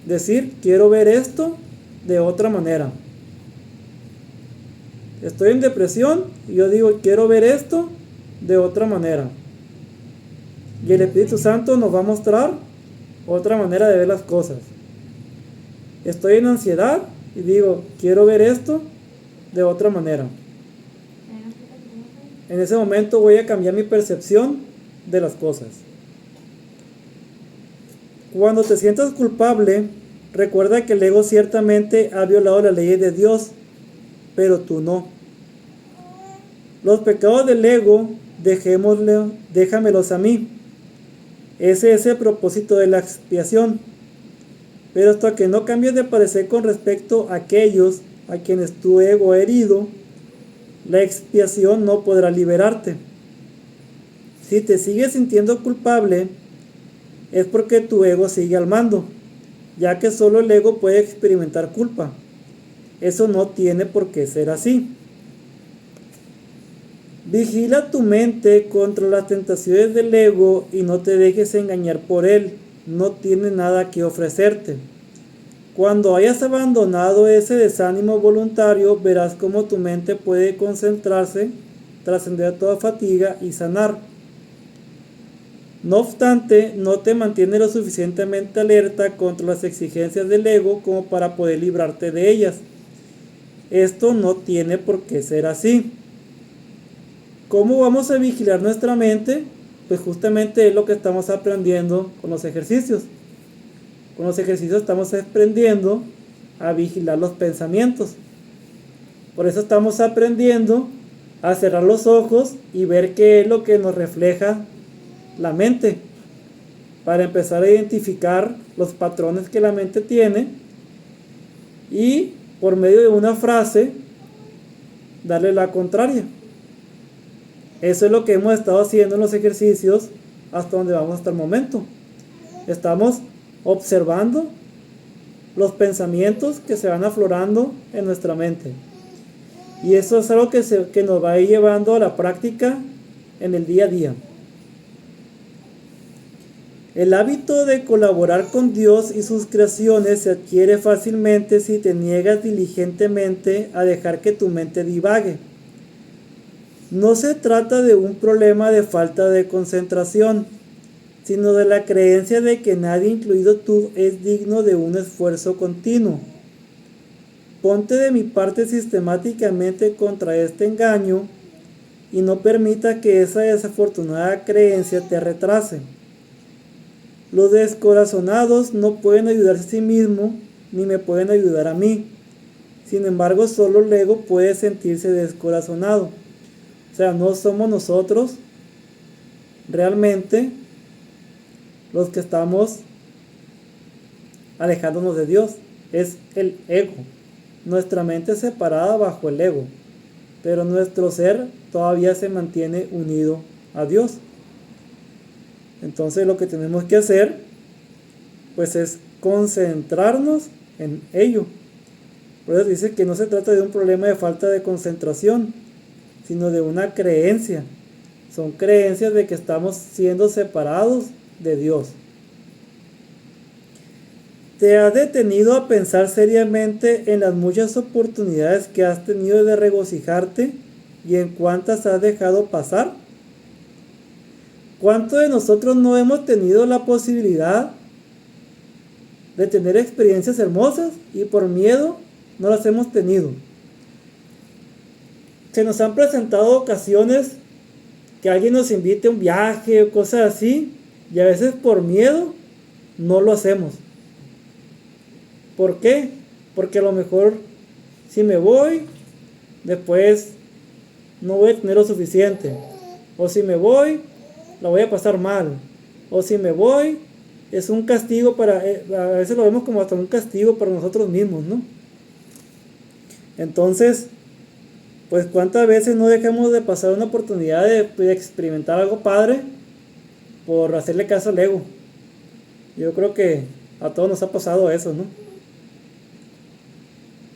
Decir, quiero ver esto de otra manera. Estoy en depresión y yo digo, quiero ver esto de otra manera. Y el Espíritu Santo nos va a mostrar otra manera de ver las cosas. Estoy en ansiedad y digo, quiero ver esto de otra manera. En ese momento voy a cambiar mi percepción de las cosas. Cuando te sientas culpable, recuerda que el ego ciertamente ha violado las leyes de Dios, pero tú no. Los pecados del ego, déjamelos a mí. Ese es el propósito de la expiación. Pero hasta que no cambies de parecer con respecto a aquellos a quienes tu ego ha herido, la expiación no podrá liberarte. Si te sigues sintiendo culpable, es porque tu ego sigue al mando, ya que solo el ego puede experimentar culpa. Eso no tiene por qué ser así. Vigila tu mente contra las tentaciones del ego y no te dejes engañar por él. No tiene nada que ofrecerte. Cuando hayas abandonado ese desánimo voluntario, verás cómo tu mente puede concentrarse, trascender toda fatiga y sanar. No obstante, no te mantiene lo suficientemente alerta contra las exigencias del ego como para poder librarte de ellas. Esto no tiene por qué ser así. ¿Cómo vamos a vigilar nuestra mente? Pues justamente es lo que estamos aprendiendo con los ejercicios. Con los ejercicios estamos aprendiendo a vigilar los pensamientos. Por eso estamos aprendiendo a cerrar los ojos y ver qué es lo que nos refleja la mente, para empezar a identificar los patrones que la mente tiene y por medio de una frase darle la contraria. Eso es lo que hemos estado haciendo en los ejercicios hasta donde vamos hasta el momento. Estamos observando los pensamientos que se van aflorando en nuestra mente. Y eso es algo que nos va a ir llevando a la práctica en el día a día. El hábito de colaborar con Dios y sus creaciones se adquiere fácilmente si te niegas diligentemente a dejar que tu mente divague. No se trata de un problema de falta de concentración, sino de la creencia de que nadie, incluido tú, es digno de un esfuerzo continuo. Ponte de mi parte sistemáticamente contra este engaño y no permita que esa desafortunada creencia te retrase. Los descorazonados no pueden ayudarse a sí mismos ni me pueden ayudar a mí. Sin embargo, solo el ego puede sentirse descorazonado. O sea, no somos nosotros realmente los que estamos alejándonos de Dios. Es el ego. Nuestra mente es separada bajo el ego, pero nuestro ser todavía se mantiene unido a Dios. Entonces lo que tenemos que hacer pues es concentrarnos en ello. Por eso dice que no se trata de un problema de falta de concentración, sino de una creencia. Son creencias de que estamos siendo separados de Dios. ¿Te has detenido a pensar seriamente en las muchas oportunidades que has tenido de regocijarte y en cuántas has dejado pasar? ¿Cuántos de nosotros no hemos tenido la posibilidad de tener experiencias hermosas y por miedo no las hemos tenido? Se nos han presentado ocasiones que alguien nos invite a un viaje o cosas así, y a veces por miedo no lo hacemos. ¿Por qué? Porque a lo mejor si me voy, después no voy a tener lo suficiente. O si me voy, la voy a pasar mal. O si me voy, es un castigo a veces lo vemos como hasta un castigo para nosotros mismos, ¿no? Entonces, pues cuántas veces no dejamos de pasar una oportunidad de experimentar algo padre por hacerle caso al ego. Yo creo que a todos nos ha pasado eso, ¿no?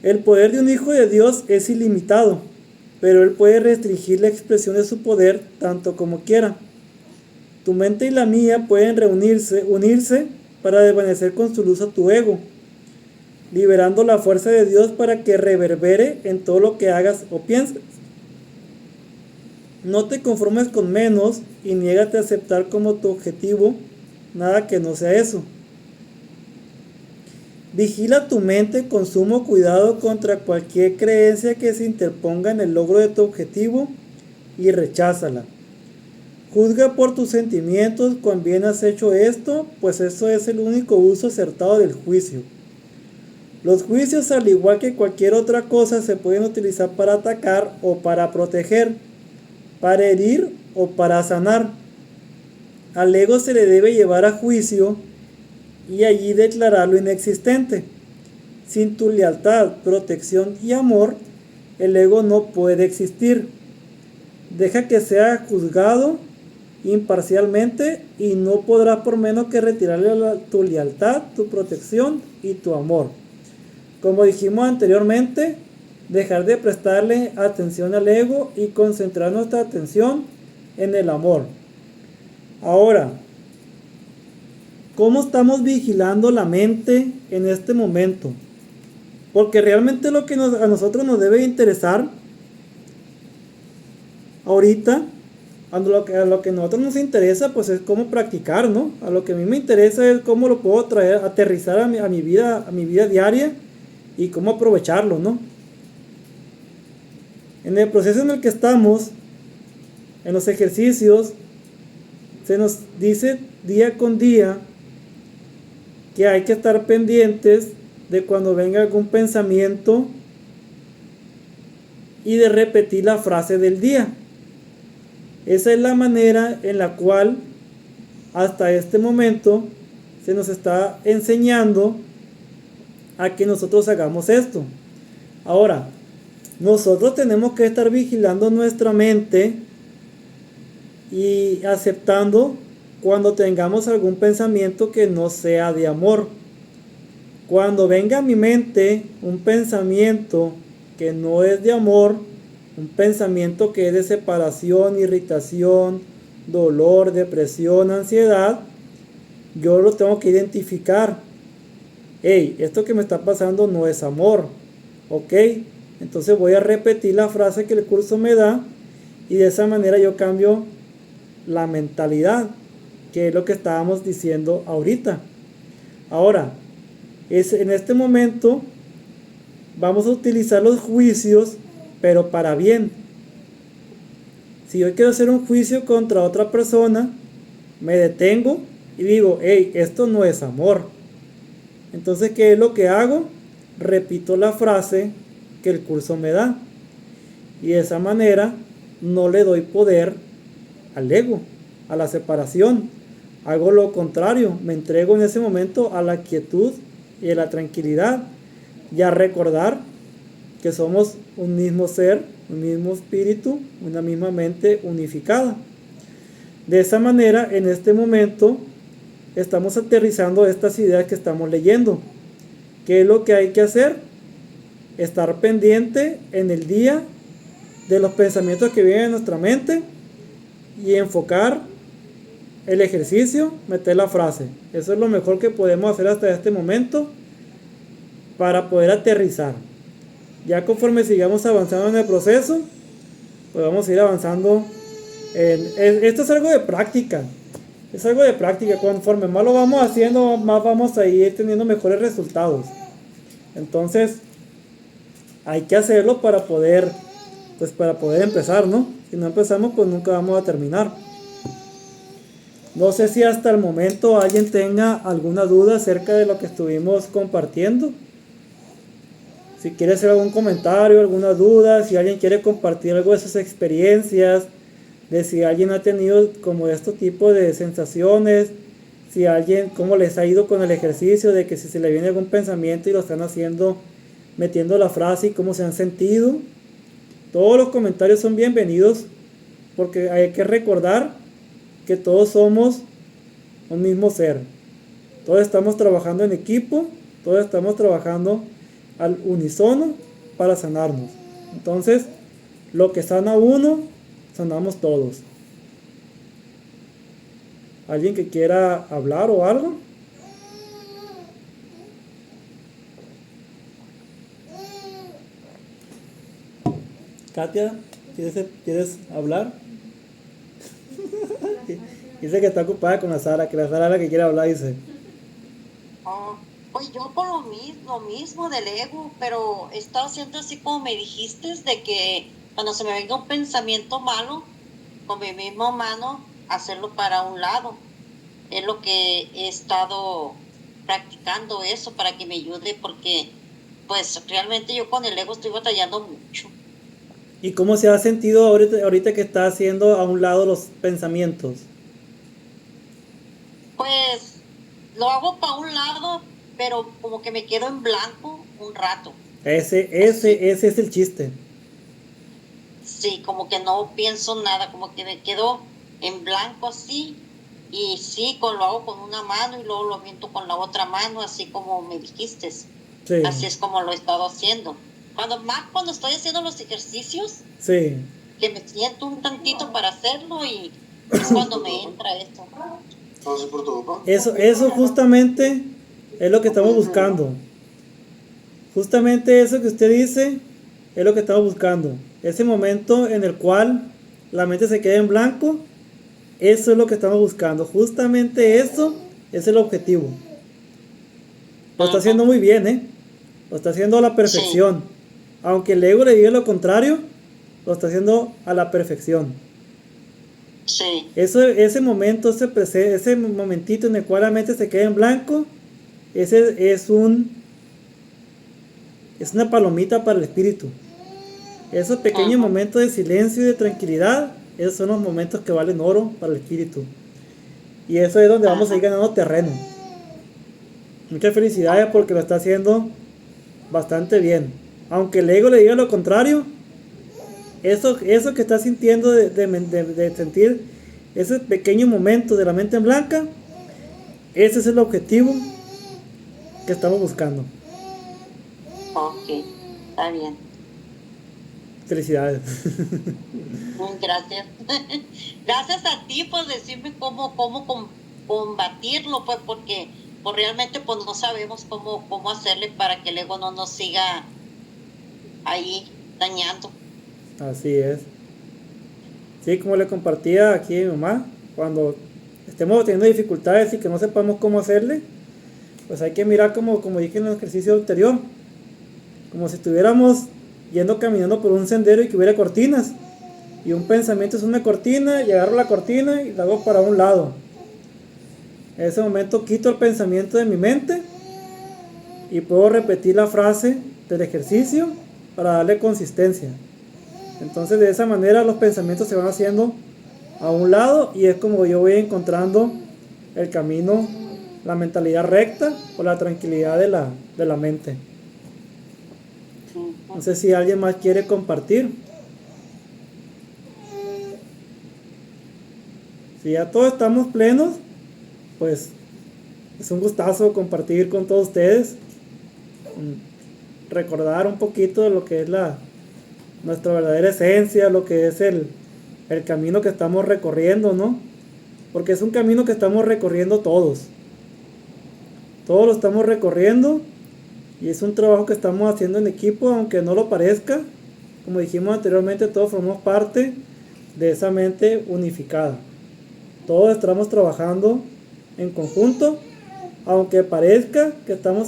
El poder de un hijo de Dios es ilimitado, pero él puede restringir la expresión de su poder tanto como quiera. Tu mente y la mía pueden unirse para desvanecer con su luz a tu ego, liberando la fuerza de Dios para que reverbere en todo lo que hagas o pienses. No te conformes con menos y niégate a aceptar como tu objetivo nada que no sea eso. Vigila tu mente con sumo cuidado contra cualquier creencia que se interponga en el logro de tu objetivo y recházala. Juzga por tus sentimientos cuán bien has hecho esto, pues eso es el único uso acertado del juicio. Los juicios, al igual que cualquier otra cosa, se pueden utilizar para atacar o para proteger, para herir o para sanar. Al ego se le debe llevar a juicio y allí declararlo inexistente. Sin tu lealtad, protección y amor, el ego no puede existir. Deja que sea juzgado imparcialmente y no podrás por menos que retirarle tu lealtad, tu protección y tu amor. Como dijimos anteriormente, dejar de prestarle atención al ego y concentrar nuestra atención en el amor. Ahora, ¿cómo estamos vigilando la mente en este momento? Porque realmente lo que a nosotros nos debe interesar ahorita, a lo que a nosotros nos interesa, pues es cómo practicar, ¿no? A lo que a mí me interesa es cómo lo puedo traer, aterrizar a mi vida diaria y cómo aprovecharlo, ¿no? En el proceso en el que estamos, en los ejercicios, se nos dice día con día que hay que estar pendientes de cuando venga algún pensamiento y de repetir la frase del día. Esa es la manera en la cual hasta este momento se nos está enseñando a que nosotros hagamos esto. Ahora, nosotros tenemos que estar vigilando nuestra mente y aceptando cuando tengamos algún pensamiento que no sea de amor. Cuando venga a mi mente un pensamiento que no es de amor, un pensamiento que es de separación, irritación, dolor, depresión, ansiedad, yo lo tengo que identificar. Hey, esto que me está pasando no es amor. Ok, entonces voy a repetir la frase que el curso me da y de esa manera yo cambio la mentalidad, que es lo que estábamos diciendo ahorita. Ahora, en este momento vamos a utilizar los juicios, pero para bien. Si yo quiero hacer un juicio contra otra persona, me detengo y digo, hey, esto no es amor. Entonces, ¿qué es lo que hago? Repito la frase que el curso me da. Y de esa manera no le doy poder al ego, a la separación. Hago lo contrario, me entrego en ese momento a la quietud y a la tranquilidad. Y a recordar que somos un mismo ser, un mismo espíritu, una misma mente unificada. De esa manera, en este momento, estamos aterrizando estas ideas que estamos leyendo. ¿Qué es lo que hay que hacer? Estar pendiente en el día de los pensamientos que vienen en nuestra mente y enfocar el ejercicio, meter la frase. Eso es lo mejor que podemos hacer hasta este momento para poder aterrizar. Ya conforme sigamos avanzando en el proceso, pues vamos a ir avanzando. Esto es algo de práctica. Es algo de práctica. Conforme más lo vamos haciendo, más vamos a ir teniendo mejores resultados. Entonces, hay que hacerlo para poder empezar, ¿no? Si no empezamos, pues nunca vamos a terminar. No sé si hasta el momento alguien tenga alguna duda acerca de lo que estuvimos compartiendo. Si quiere hacer algún comentario, alguna duda, si alguien quiere compartir algo de sus experiencias, de si alguien ha tenido como este tipo de sensaciones, si alguien, cómo les ha ido con el ejercicio, de que si se le viene algún pensamiento y lo están haciendo, metiendo la frase y cómo se han sentido. Todos los comentarios son bienvenidos porque hay que recordar que todos somos un mismo ser. Todos estamos trabajando en equipo, todos estamos trabajando al unísono para sanarnos. Entonces, lo que sana uno, sanamos todos. ¿Alguien que quiera hablar o algo? Katia, ¿quieres hablar? Dice que está ocupada con la Sara, que la Sara es la que quiere hablar, dice.
Pues yo por lo mismo del ego, pero he estado haciendo así como me dijiste, de que cuando se me venga un pensamiento malo, con mi misma mano hacerlo para un lado. Es lo que he estado practicando eso para que me ayude porque pues realmente yo con el ego estoy batallando mucho.
¿Y cómo se ha sentido ahorita que está haciendo a un lado los pensamientos?
Pues lo hago para un lado, pero como que me quedo en blanco un rato. Así,
Ese es el chiste.
sí, como que no pienso nada, como que me quedo en blanco así. Y sí, lo hago con una mano y luego lo aviento con la otra mano, así como me dijiste.
Sí,
Así es como lo he estado haciendo. Cuando estoy haciendo los ejercicios,
sí.
que me siento un tantito para hacerlo y es cuando me entra esto.
Eso justamente es lo que estamos buscando. Justamente eso que usted dice es lo que estamos buscando. Ese momento en el cual la mente se queda en blanco, eso es lo que estamos buscando. Justamente eso es el objetivo. Lo está haciendo muy bien, ¿eh? Lo está haciendo a la
Sí,
perfección. Aunque el ego le diga lo contrario, lo está haciendo a la perfección.
sí.
Ese momento, ese momentito en el cual la mente se queda en blanco, ese es una palomita para el espíritu. Esos pequeños
Ujú,
momentos de silencio y de tranquilidad, esos son los momentos que valen oro para el espíritu. Y eso es donde vamos a ir
ajá,
ganando terreno. Muchas felicidades porque lo está haciendo bastante bien. Aunque el ego le diga lo contrario, eso que está sintiendo de sentir ese pequeño momento de la mente en blanca, ese es el objetivo que estamos buscando.
ok, está bien.
Felicidades.
Gracias. Gracias a ti por decirme cómo combatirlo, pues porque pues realmente pues no sabemos cómo hacerle para que el ego no nos siga ahí dañando.
Así es. Sí, como le compartía aquí a mi mamá, cuando estemos teniendo dificultades y que no sepamos cómo hacerle, pues hay que mirar como dije en el ejercicio anterior, como si estuviéramos yendo caminando por un sendero y que hubiera cortinas. Y un pensamiento es una cortina y agarro la cortina y la hago para un lado. En ese momento quito el pensamiento de mi mente y puedo repetir la frase del ejercicio para darle consistencia. Entonces de esa manera los pensamientos se van haciendo a un lado y es como yo voy encontrando el camino, la mentalidad recta o la tranquilidad de la mente. No sé si alguien más quiere compartir. Si ya todos estamos plenos, pues es un gustazo compartir con todos ustedes, recordar un poquito de lo que es nuestra verdadera esencia, lo que es el camino que estamos recorriendo, ¿no? Porque es un camino que estamos recorriendo todos. Todos lo estamos recorriendo y es un trabajo que estamos haciendo en equipo, aunque no lo parezca. Como dijimos anteriormente, todos formamos parte de esa mente unificada. Todos estamos trabajando en conjunto, aunque parezca que estamos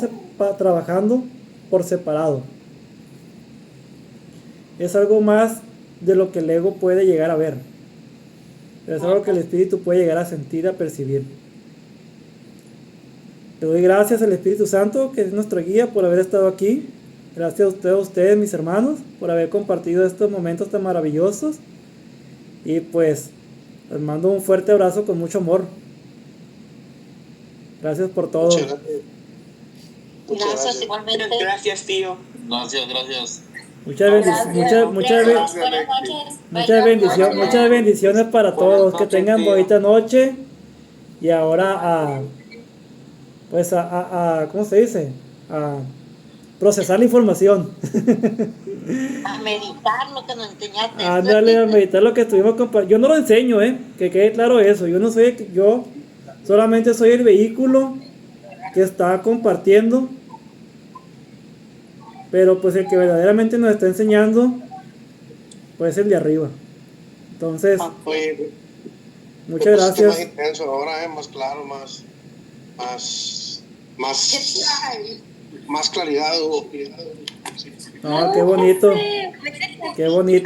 trabajando por separado. Es algo más de lo que el ego puede llegar a ver. Es algo que el espíritu puede llegar a sentir, a percibir. Le doy gracias al Espíritu Santo, que es nuestro guía, por haber estado aquí. Gracias a ustedes, mis hermanos, por haber compartido estos momentos tan maravillosos. Y pues, les mando un fuerte abrazo con mucho amor. Gracias por todo.
Muchas gracias igualmente.
Gracias, tío.
Gracias, gracias.
Muchas bendiciones, muchas bendiciones para todos. Que tengan bonita noche. Y ahora ¿cómo se dice? A procesar la información.
A meditar lo que nos enseñaste.
Ándale, a meditar lo que estuvimos compartiendo. Yo no lo enseño, que quede claro eso. Yo solamente soy el vehículo que está compartiendo. Pero pues el que verdaderamente nos está enseñando, pues es el de arriba. Entonces,
Oye,
muchas
pues es que más
gracias.
intenso ahora, más claro, más claridad.
Qué bonito. Qué bonito.